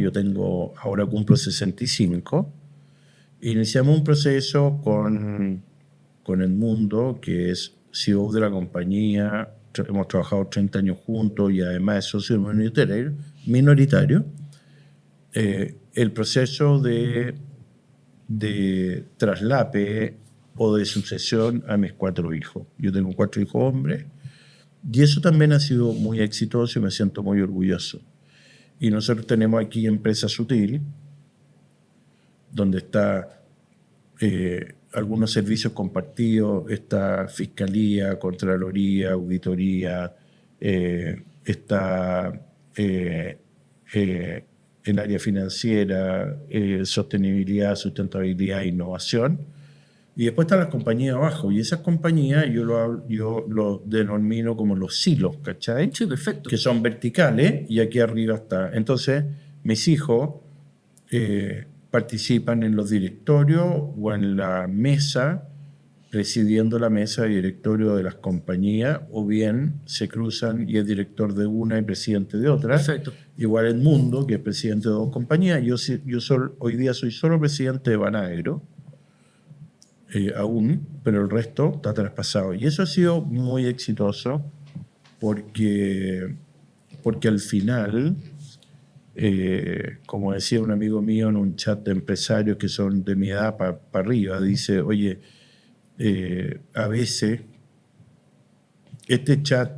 ahora cumplo 65, iniciamos un proceso con Edmundo, que es CEO de la compañía, hemos trabajado 30 años juntos y además es socio minoritario. El proceso de traslape o de sucesión a mis 4 hijos. Yo tengo 4 hijos hombres y eso también ha sido muy exitoso y me siento muy orgulloso. Y nosotros tenemos aquí Empresa Sutil, donde está algunos servicios compartidos, está Fiscalía, Contraloría, Auditoría, está el área financiera, sostenibilidad, sustentabilidad e innovación. Y después están las compañías abajo. Y esas compañías yo lo denomino como los silos, ¿cachai? Sí, perfecto. Que son verticales y aquí arriba está. Entonces, mis hijos participan en los directorios o en la mesa, presidiendo la mesa de directorio de las compañías, o bien se cruzan y es director de una y presidente de otra. Perfecto. Igual Edmundo, que es presidente de 2 compañías. Hoy día soy solo presidente de Banagro, aún, pero el resto está traspasado. Y eso ha sido muy exitoso porque al final como decía un amigo mío en un chat de empresarios que son de mi edad para arriba, dice, oye, a veces este chat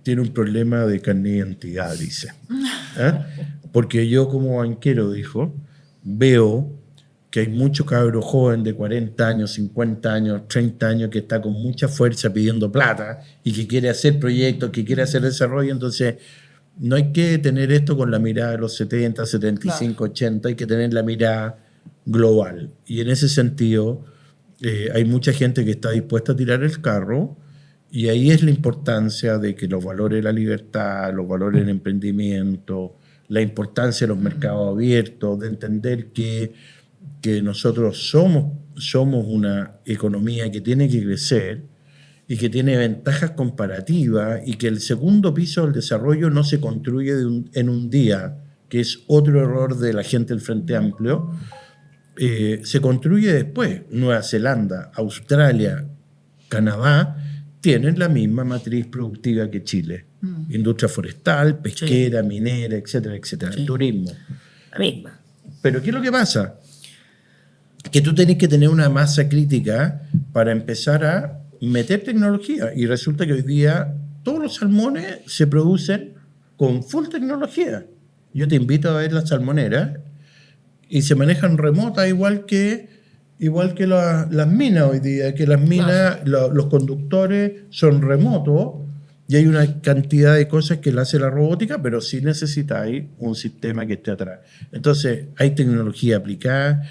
tiene un problema de carnet de identidad, dice. Porque yo como banquero, dijo, veo que hay mucho cabro joven de 40 años, 50 años, 30 años que está con mucha fuerza pidiendo plata y que quiere hacer proyectos, que quiere hacer desarrollo. Entonces, no hay que tener esto con la mirada de los 70, 75, claro. 80, hay que tener la mirada global. Y en ese sentido, hay mucha gente que está dispuesta a tirar el carro, y ahí es la importancia de que los valores de la libertad, los valores del emprendimiento, la importancia de los mercados abiertos, de entender que nosotros somos una economía que tiene que crecer y que tiene ventajas comparativas, y que el segundo piso del desarrollo no se construye en un día, que es otro error de la gente del Frente Amplio. Se construye después. Nueva Zelanda, Australia, Canadá tienen la misma matriz productiva que Chile. Industria forestal, pesquera, sí, minera, etcétera, etcétera. Sí. Turismo. La misma. Pero ¿qué es lo que pasa? Que tú tenés que tener una masa crítica para empezar a meter tecnología. Y resulta que hoy día todos los salmones se producen con full tecnología. Yo te invito a ver las salmoneras y se manejan remotas igual que las minas hoy día, que las minas, los conductores son remotos, y hay una cantidad de cosas que la hace la robótica, pero sí necesitáis un sistema que esté atrás. Entonces, hay tecnología aplicada.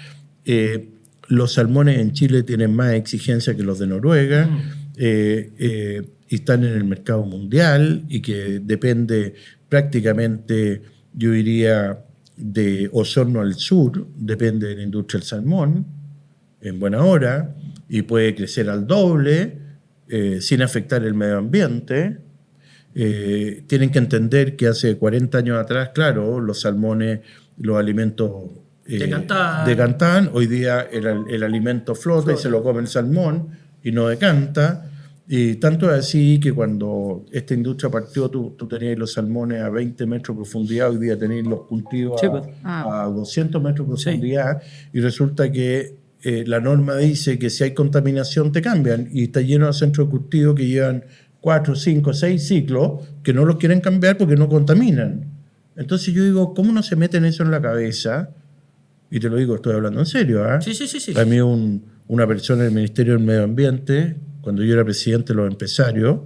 Los salmones en Chile tienen más exigencia que los de Noruega, y están en el mercado mundial, y que depende prácticamente, yo diría, de Osorno al sur, depende de la industria del salmón, en buena hora, y puede crecer al doble, sin afectar el medio ambiente. Tienen que entender que hace 40 años atrás, claro, los salmones, los alimentos decantaban. Hoy día el alimento flota y se lo come el salmón y no decanta. Y tanto es así que cuando esta industria partió, tú tenías los salmones a 20 metros de profundidad, hoy día tenéis los cultivos a 200 metros de profundidad, y resulta que la norma dice que si hay contaminación te cambian, y está lleno de centros de cultivo que llevan 4, 5, 6 ciclos que no los quieren cambiar porque no contaminan. Entonces yo digo, ¿cómo no se meten eso en la cabeza? Y te lo digo, estoy hablando en serio. Sí. A mí una persona del Ministerio del Medio Ambiente, cuando yo era presidente de los empresarios,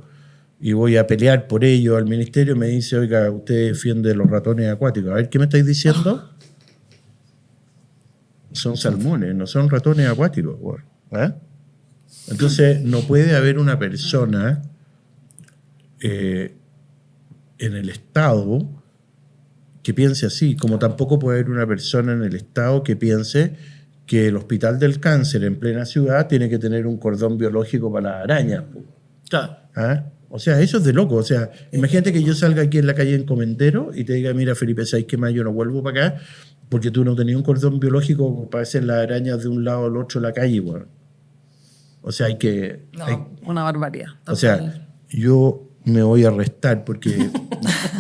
y voy a pelear por ello al ministerio, me dice, oiga, usted defiende los ratones acuáticos. A ver, ¿qué me estáis diciendo? Son salmones, no son ratones acuáticos. Entonces, no puede haber una persona en el Estado que piense así, como tampoco puede haber una persona en el Estado que piense que el Hospital del Cáncer en plena ciudad tiene que tener un cordón biológico para las arañas. O sea, eso es de loco. O sea, imagínate que yo salga aquí en la calle Encomendero y te diga, mira, Felipe, ¿sabes qué más? Yo no vuelvo para acá porque tú no tenías un cordón biológico para hacer las arañas de un lado al otro de la calle. Bueno. O sea, una barbaridad. O sea, yo me voy a arrestar porque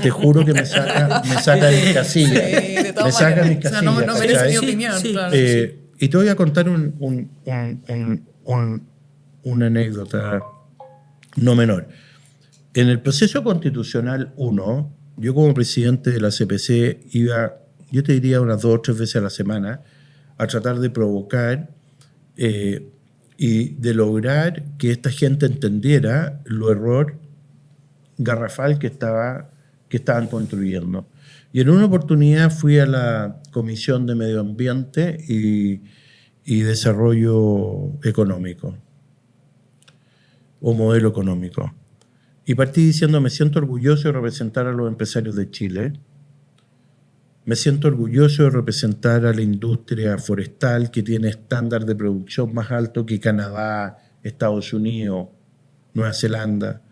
te juro que me saca mis casillas. Sí, me saca mis casillas. O sea, no merece mi opinión. Sí, claro. Y te voy a contar una anécdota no menor. En el proceso constitucional 1, yo como presidente de la CPC iba, yo te diría, unas 2 o 3 veces a la semana a tratar de provocar y de lograr que esta gente entendiera lo error garrafal que estaban construyendo. Y en una oportunidad fui a la Comisión de Medio Ambiente y Desarrollo Económico, o Modelo Económico. Y partí diciendo, me siento orgulloso de representar a los empresarios de Chile, me siento orgulloso de representar a la industria forestal que tiene estándar de producción más alto que Canadá, Estados Unidos, Nueva Zelanda.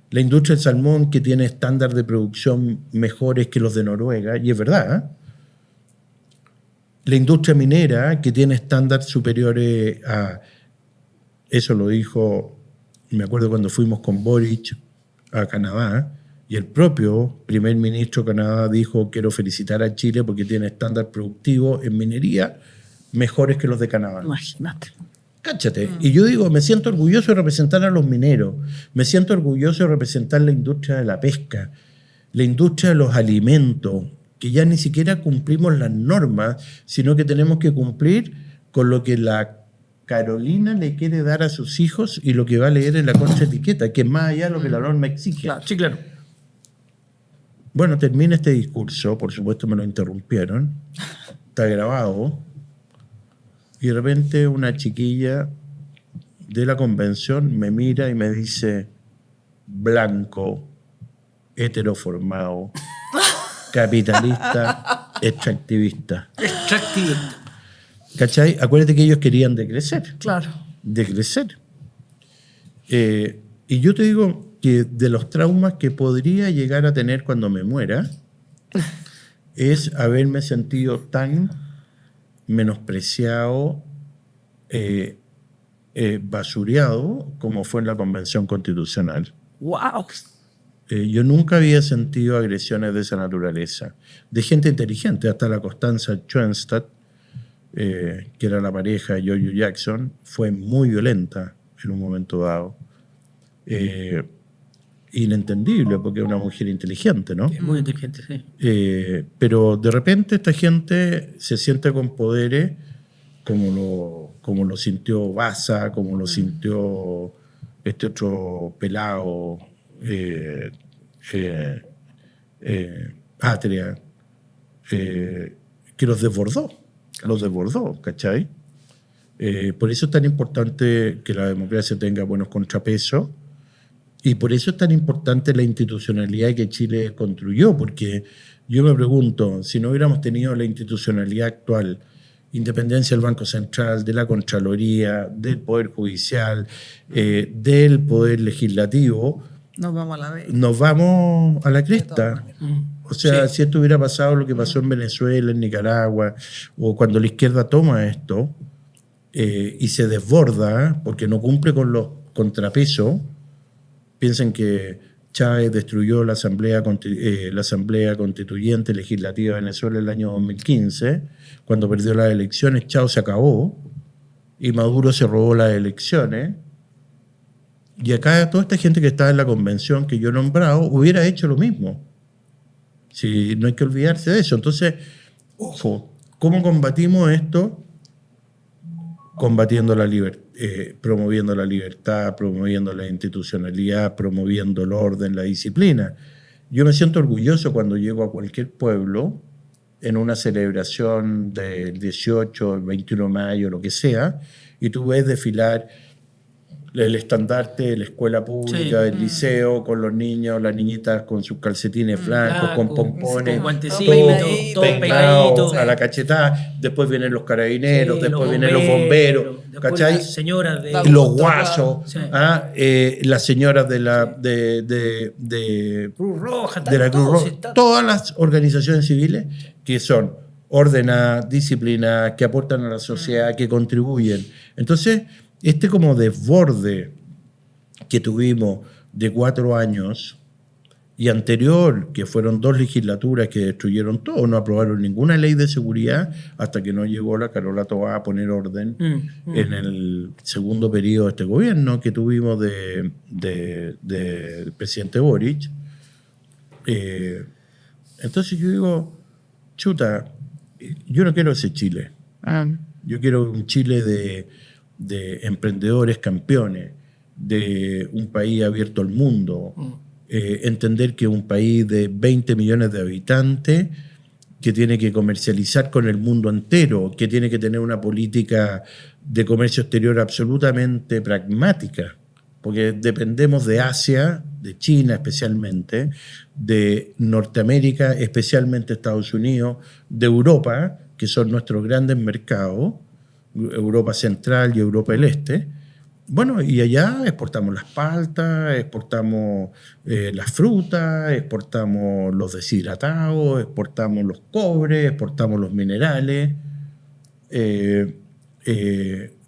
La industria del salmón que tiene estándar de producción mejores que los de Noruega, y es verdad. La industria minera que tiene estándares superiores a... Eso lo dijo, me acuerdo cuando fuimos con Boric a Canadá, Y el propio primer ministro de Canadá dijo: quiero felicitar a Chile porque tiene estándares productivos en minería mejores que los de Canadá. Imagínate. Cáchate. Y yo digo, me siento orgulloso de representar a los mineros, me siento orgulloso de representar la industria de la pesca, la industria de los alimentos, que ya ni siquiera cumplimos las normas, sino que tenemos que cumplir con lo que la Carolina le quiere dar a sus hijos y lo que va a leer en la contraetiqueta, que es más allá de lo que la norma exige. Claro. Sí, claro. Bueno, termina este discurso, por supuesto me lo interrumpieron, está grabado, y de repente una chiquilla de la convención me mira y me dice: blanco, heteroformado, capitalista, extractivista. Extractivista. ¿Cachai? Acuérdate que ellos querían decrecer. Claro. Decrecer. Y yo te digo que de los traumas que podría llegar a tener cuando me muera es haberme sentido tan menospreciado, basureado como fue en la Convención Constitucional. ¡Wow! Yo nunca había sentido agresiones de esa naturaleza, de gente inteligente. Hasta la Constanza Schoenstatt, que era la pareja de George Jackson, fue muy violenta en un momento dado. Inentendible, porque es una mujer inteligente, ¿no? Es muy inteligente, sí. Pero de repente esta gente se siente con poderes como lo sintió Baza, como lo sintió este otro pelado, Atria, que los desbordó, ¿cachai? Por eso es tan importante que la democracia tenga buenos contrapesos, y por eso es tan importante la institucionalidad que Chile construyó, porque yo me pregunto, si no hubiéramos tenido la institucionalidad actual, independencia del Banco Central, de la Contraloría, del Poder Judicial, del Poder Legislativo, Nos vamos a la vez. nos vamos a la De cresta. todas maneras. O sea, Sí. si esto hubiera pasado lo que pasó en Venezuela, en Nicaragua, o cuando la izquierda toma esto y se desborda porque no cumple con los contrapesos, piensen que Chávez destruyó la Asamblea Constituyente Legislativa de Venezuela en el año 2015, cuando perdió las elecciones. Chao, se acabó, y Maduro se robó las elecciones. Y acá toda esta gente que estaba en la convención que yo he nombrado hubiera hecho lo mismo. Sí, no hay que olvidarse de eso. Entonces, ojo, ¿cómo combatimos esto? Combatiendo la promoviendo la libertad, promoviendo la institucionalidad, promoviendo el orden, la disciplina. Yo me siento orgulloso cuando llego a cualquier pueblo en una celebración del 18, el 21 de mayo, lo que sea, y tú ves desfilar el estandarte de la escuela pública, Sí. del liceo, con los niños, las niñitas con sus calcetines blancos, con pompones, con guantecitos, peinadito, todo peinados peinadito. a la cachetada. Después vienen los carabineros, Sí, después vienen los bomberos, después ¿cachai? las señoras de... Y los guasos, Sí. las señoras de la Cruz Roja, de la Cruz todos Roja, están- todas las organizaciones civiles que son ordenadas, disciplinadas, que aportan a la sociedad, que contribuyen. Entonces, este como desborde que tuvimos de 4 años y anterior, que fueron 2 legislaturas que destruyeron todo, no aprobaron ninguna ley de seguridad hasta que no llegó la Carola Toá a poner orden en el segundo periodo de este gobierno que tuvimos del presidente Boric. Entonces yo digo, chuta, yo no quiero ese Chile. Yo quiero un Chile de emprendedores campeones, de un país abierto al mundo, entender que un país de 20 millones de habitantes que tiene que comercializar con el mundo entero, que tiene que tener una política de comercio exterior absolutamente pragmática, porque dependemos de Asia, de China especialmente, de Norteamérica, especialmente Estados Unidos, de Europa, que son nuestros grandes mercados, Europa Central y Europa del Este. Bueno, y allá exportamos las paltas, exportamos las frutas, exportamos los deshidratados, exportamos los cobres, exportamos los minerales.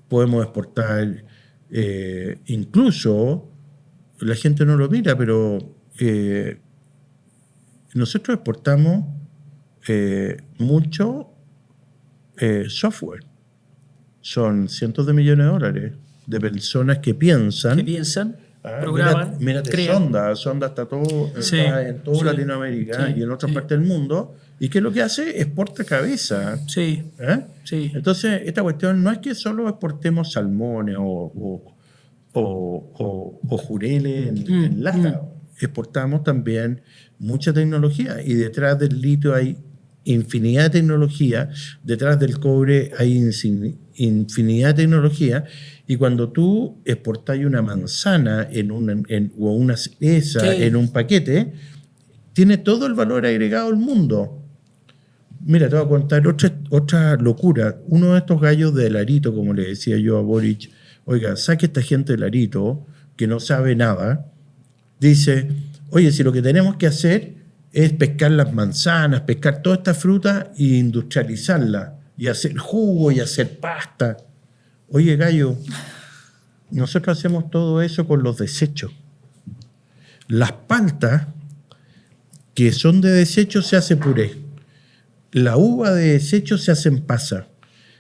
Podemos exportar incluso, la gente no lo mira, pero nosotros exportamos mucho software. Son cientos de millones de dólares de personas que piensan. ¿Qué piensan? Programan, Mírate crean. Sonda está todo Sí, está en toda sí, Latinoamérica sí, y en otras sí. partes del mundo. ¿Y qué es lo que hace? Exporta cabeza. Sí, ¿Eh? sí. Entonces, esta cuestión no es que solo exportemos salmones o jureles en lata. Exportamos también mucha tecnología y detrás del litio hay infinidad de tecnología, detrás del cobre hay infinidad de tecnología, y cuando tú exportas una manzana o una cereza Sí. en un paquete, tiene todo el valor agregado del mundo. Mira, te voy a contar otra locura. Uno de estos gallos de Larito, como le decía yo a Boric, oiga, saque esta gente de Larito, que no sabe nada, dice, oye, si lo que tenemos que hacer es pescar las manzanas, pescar toda esta fruta e industrializarla, y hacer jugo y hacer pasta. Oye, gallo, nosotros hacemos todo eso con los desechos. Las paltas que son de desecho se hace puré. La uva de desecho se hace en pasa.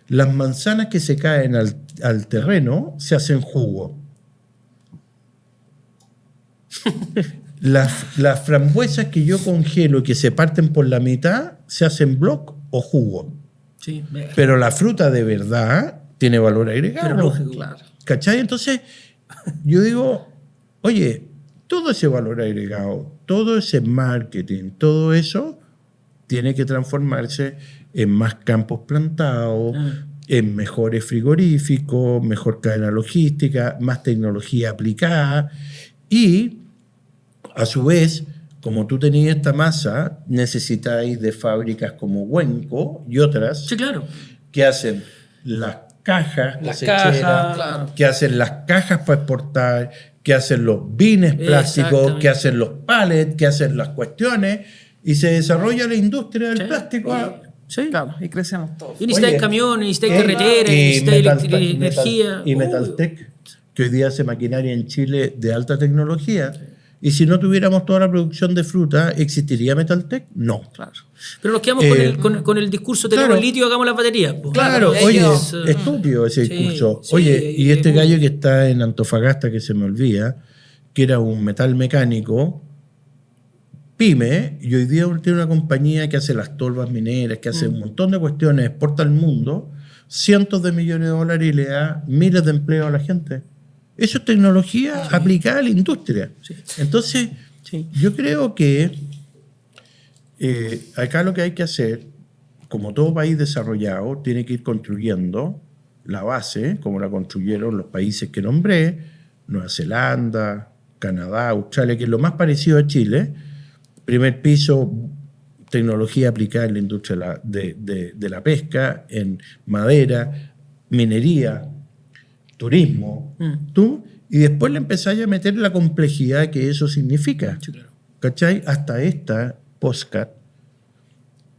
Las manzanas que se caen al terreno se hacen jugo. Las frambuesas que yo congelo y que se parten por la mitad se hacen block o jugo. Sí. Pero la fruta de verdad tiene valor agregado. Pero lógico. Claro. ¿Cachai? Entonces, yo digo, oye, todo ese valor agregado, todo ese marketing, todo eso tiene que transformarse en más campos plantados, en mejores frigoríficos, mejor cadena logística, más tecnología aplicada. Y, a su vez, como tú tenías esta masa, necesitáis de fábricas como Huenco y otras Sí, claro. que hacen las cajas, Las cosecheras, cajas, claro. que hacen las cajas para exportar, que hacen los bines plásticos, Exactamente. que hacen los pallets, que hacen las cuestiones, y se desarrolla la industria del Sí. plástico. Sí. Claro, y crecemos todos. Y necesitáis Oye, camiones, necesitáis carreteras, necesitáis energía. Y Metaltech, que hoy día hace maquinaria en Chile de alta tecnología. Y si no tuviéramos toda la producción de fruta, ¿existiría Metaltech? No. Claro. Pero nos quedamos con el discurso, tenemos claro. el litio, hagamos las baterías. Pues. Claro, Ellos- oye, estúpido ese Sí, discurso. sí, Oye, y este es gallo muy- que está en Antofagasta, que se me olvida, que era un metal mecánico, pyme, y hoy día tiene una compañía que hace las tolvas mineras, que hace un montón de cuestiones, exporta al mundo, cientos de millones de dólares y le da miles de empleos a la gente. Eso es tecnología aplicada a la industria. Entonces, Sí. yo creo que acá lo que hay que hacer, como todo país desarrollado, tiene que ir construyendo la base, como la construyeron los países que nombré, Nueva Zelanda, Canadá, Australia, que es lo más parecido a Chile. Primer piso, tecnología aplicada en la industria de la pesca, en madera, minería, turismo, y después le empezáis a meter la complejidad que eso significa. Sí, claro. ¿Cachai? Hasta esta podcast,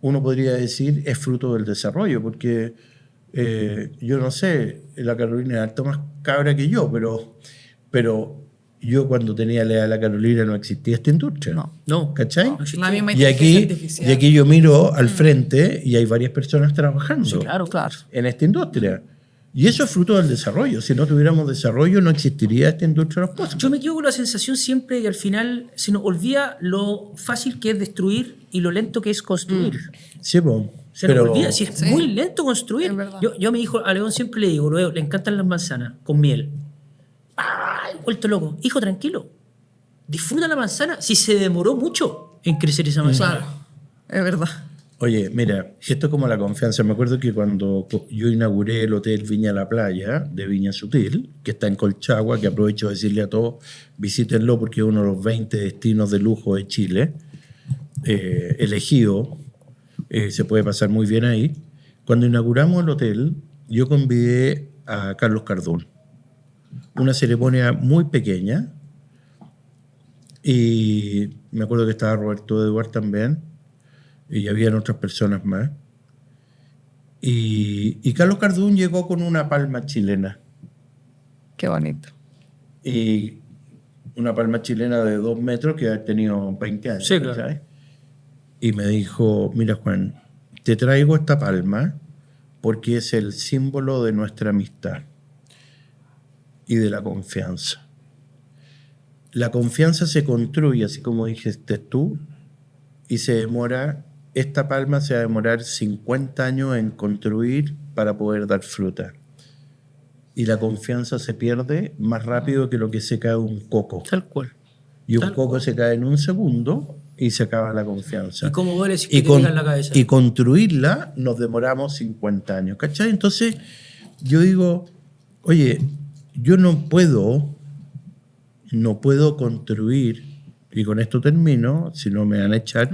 uno podría decir, es fruto del desarrollo, porque yo no sé, la Carolina es harto más cabra que yo, pero yo cuando tenía la edad de la Carolina no existía esta industria. No. ¿Cachai? No La existía. misma Y aquí, inteligencia artificial. y aquí yo miro al frente y hay varias personas trabajando Sí, claro. Claro. en esta industria. Y eso es fruto del desarrollo. Si no tuviéramos desarrollo, no existiría esta industria de los postres. Yo me quedo con la sensación siempre que al final se nos olvida lo fácil que es destruir y lo lento que es construir. Sí, po. Se Pero nos olvida, si es Sí. muy lento construir. Es verdad. Yo a mi hijo, a León siempre le digo, luego, le encantan las manzanas con miel. ¡Ay! Vuelto loco. Hijo, tranquilo. Disfruta la manzana si se demoró mucho en crecer esa manzana. Claro. Es verdad. Oye, mira, esto es como la confianza. Me acuerdo que cuando yo inauguré el Hotel Viña La Playa de Viña Sutil, que está en Colchagua, que aprovecho de decirle a todos, visítenlo porque es uno de los 20 destinos de lujo de Chile, elegido, se puede pasar muy bien ahí. Cuando inauguramos el hotel, yo convidé a Carlos Cardún. Una ceremonia muy pequeña, y me acuerdo que estaba Roberto Eduard también, y habían otras personas más. Y Carlos Cardún llegó con una palma chilena. Qué bonito. Y una palma chilena de 2 metros que ha tenido 20 años. Sí, claro. ¿sabes? y me dijo, mira Juan, te traigo esta palma porque es el símbolo de nuestra amistad y de la confianza. La confianza se construye, así como dijiste tú, y esta palma se va a demorar 50 años en construir para poder dar fruta. Y la confianza se pierde más rápido que lo que se cae un coco. Tal cual. Y un coco se cae en un segundo y se acaba la confianza. ¿Y cómo duele si te pegan la cabeza? Y construirla nos demoramos 50 años, ¿cachai? Entonces yo digo, oye, yo no puedo construir, y con esto termino, si no me van a echar,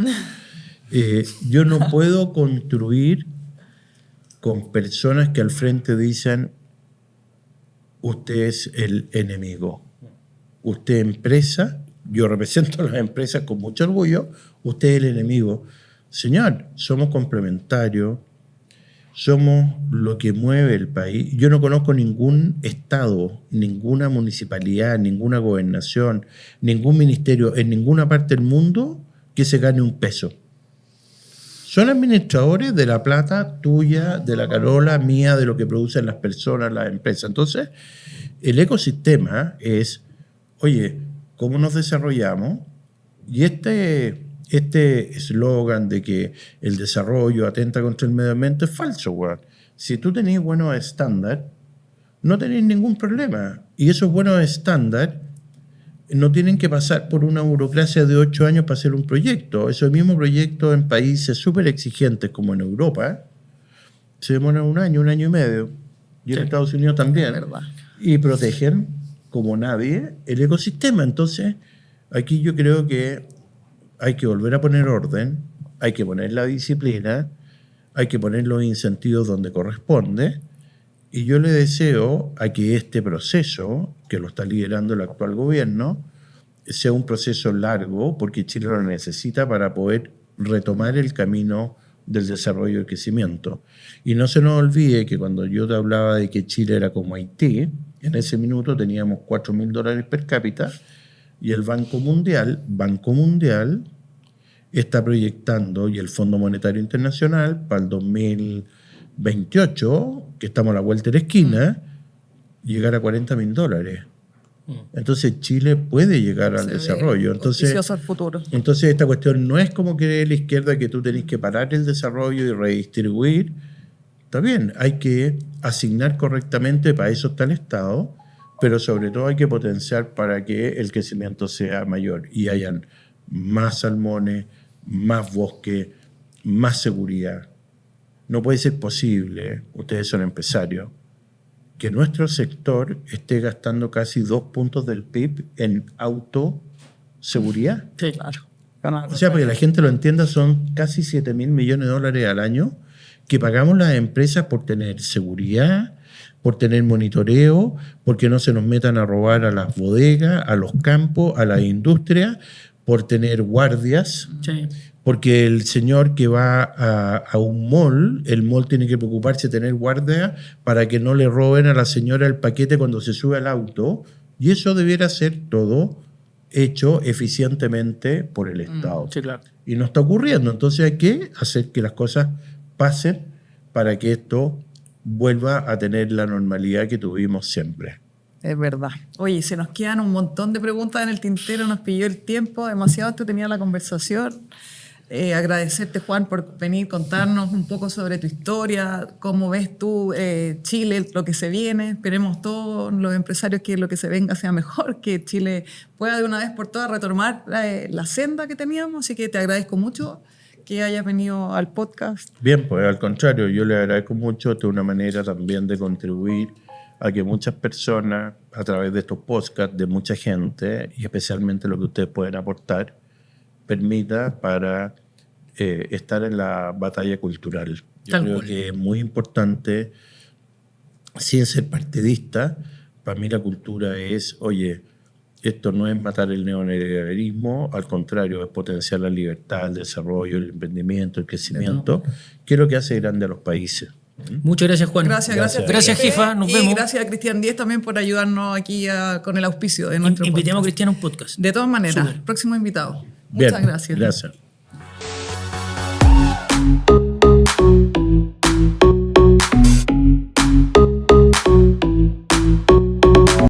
yo no puedo construir con personas que al frente dicen, usted es el enemigo. Usted empresa, yo represento a las empresas con mucho orgullo, usted es el enemigo. Señor, somos complementarios, somos lo que mueve el país. Yo no conozco ningún estado, ninguna municipalidad, ninguna gobernación, ningún ministerio en ninguna parte del mundo que se gane un peso. Son administradores de la plata tuya, de la Carola, mía, de lo que producen las personas, las empresas. Entonces, el ecosistema es, oye, ¿cómo nos desarrollamos? Y este eslogan de que el desarrollo atenta contra el medio ambiente es falso, güey. Si tú tenés buenos estándares, no tenés ningún problema. Y esos buenos estándares no tienen que pasar por una burocracia de 8 años para hacer un proyecto. Esos mismos proyectos en países súper exigentes como en Europa se demoran 1 año, 1 año y medio. Y en Estados Unidos también. Y protegen como nadie el ecosistema. Entonces, aquí yo creo que hay que volver a poner orden, hay que poner la disciplina, hay que poner los incentivos donde corresponde. Y yo le deseo a que este proceso, que lo está liderando el actual gobierno, sea un proceso largo, porque Chile lo necesita para poder retomar el camino del desarrollo y el crecimiento. Y no se nos olvide que cuando yo te hablaba de que Chile era como Haití, en ese minuto teníamos $4.000 per cápita, y el Banco Mundial está proyectando, y el Fondo Monetario Internacional, para el 2028, que estamos a la vuelta de la esquina, llegar a $40.000. Entonces Chile puede llegar al desarrollo. Entonces esta cuestión no es como cree la izquierda que tú tenés que parar el desarrollo y redistribuir. Está bien, hay que asignar correctamente, para eso está el Estado, pero sobre todo hay que potenciar para que el crecimiento sea mayor y hayan más salmones, más bosque, más seguridad. No puede ser posible, ustedes son empresarios, que nuestro sector esté gastando casi 2 puntos del PIB en autoseguridad. Sí, claro. O sea, para que la gente lo entienda, son casi $7.000 millones al año que pagamos las empresas por tener seguridad, por tener monitoreo, porque no se nos metan a robar a las bodegas, a los campos, a las industrias, por tener guardias. Sí. Porque el señor que va a un mall, el mall tiene que preocuparse de tener guardia para que no le roben a la señora el paquete cuando se sube al auto. Y eso debiera ser todo hecho eficientemente por el Estado. Sí, claro. Y no está ocurriendo. Entonces hay que hacer que las cosas pasen para que esto vuelva a tener la normalidad que tuvimos siempre. Es verdad. Oye, se nos quedan un montón de preguntas en el tintero, nos pilló el tiempo, demasiado entretenida la conversación. Agradecerte, Juan, por venir, contarnos un poco sobre tu historia, cómo ves tú Chile, lo que se viene. Esperemos todos los empresarios que lo que se venga sea mejor, que Chile pueda de una vez por todas retomar la senda que teníamos. Así que te agradezco mucho que hayas venido al podcast. Bien, pues al contrario, yo le agradezco mucho. Esta es una manera también de contribuir a que muchas personas, a través de estos podcasts de mucha gente, y especialmente lo que ustedes pueden aportar, permita para estar en la batalla cultural. Yo creo que es muy importante, sin ser partidista, para mí la cultura es, oye, esto no es matar el neoliberalismo, al contrario, es potenciar la libertad, el desarrollo, el emprendimiento, el crecimiento, que es lo que hace grande a los países. Muchas gracias, Juan. Gracias, jefa. Nos vemos. Y gracias a Cristian Díez también por ayudarnos aquí con el auspicio de nuestro Invitemos podcast. a Cristian a un podcast. De todas maneras, Súper. próximo invitado. Bien, Muchas gracias. Gracias.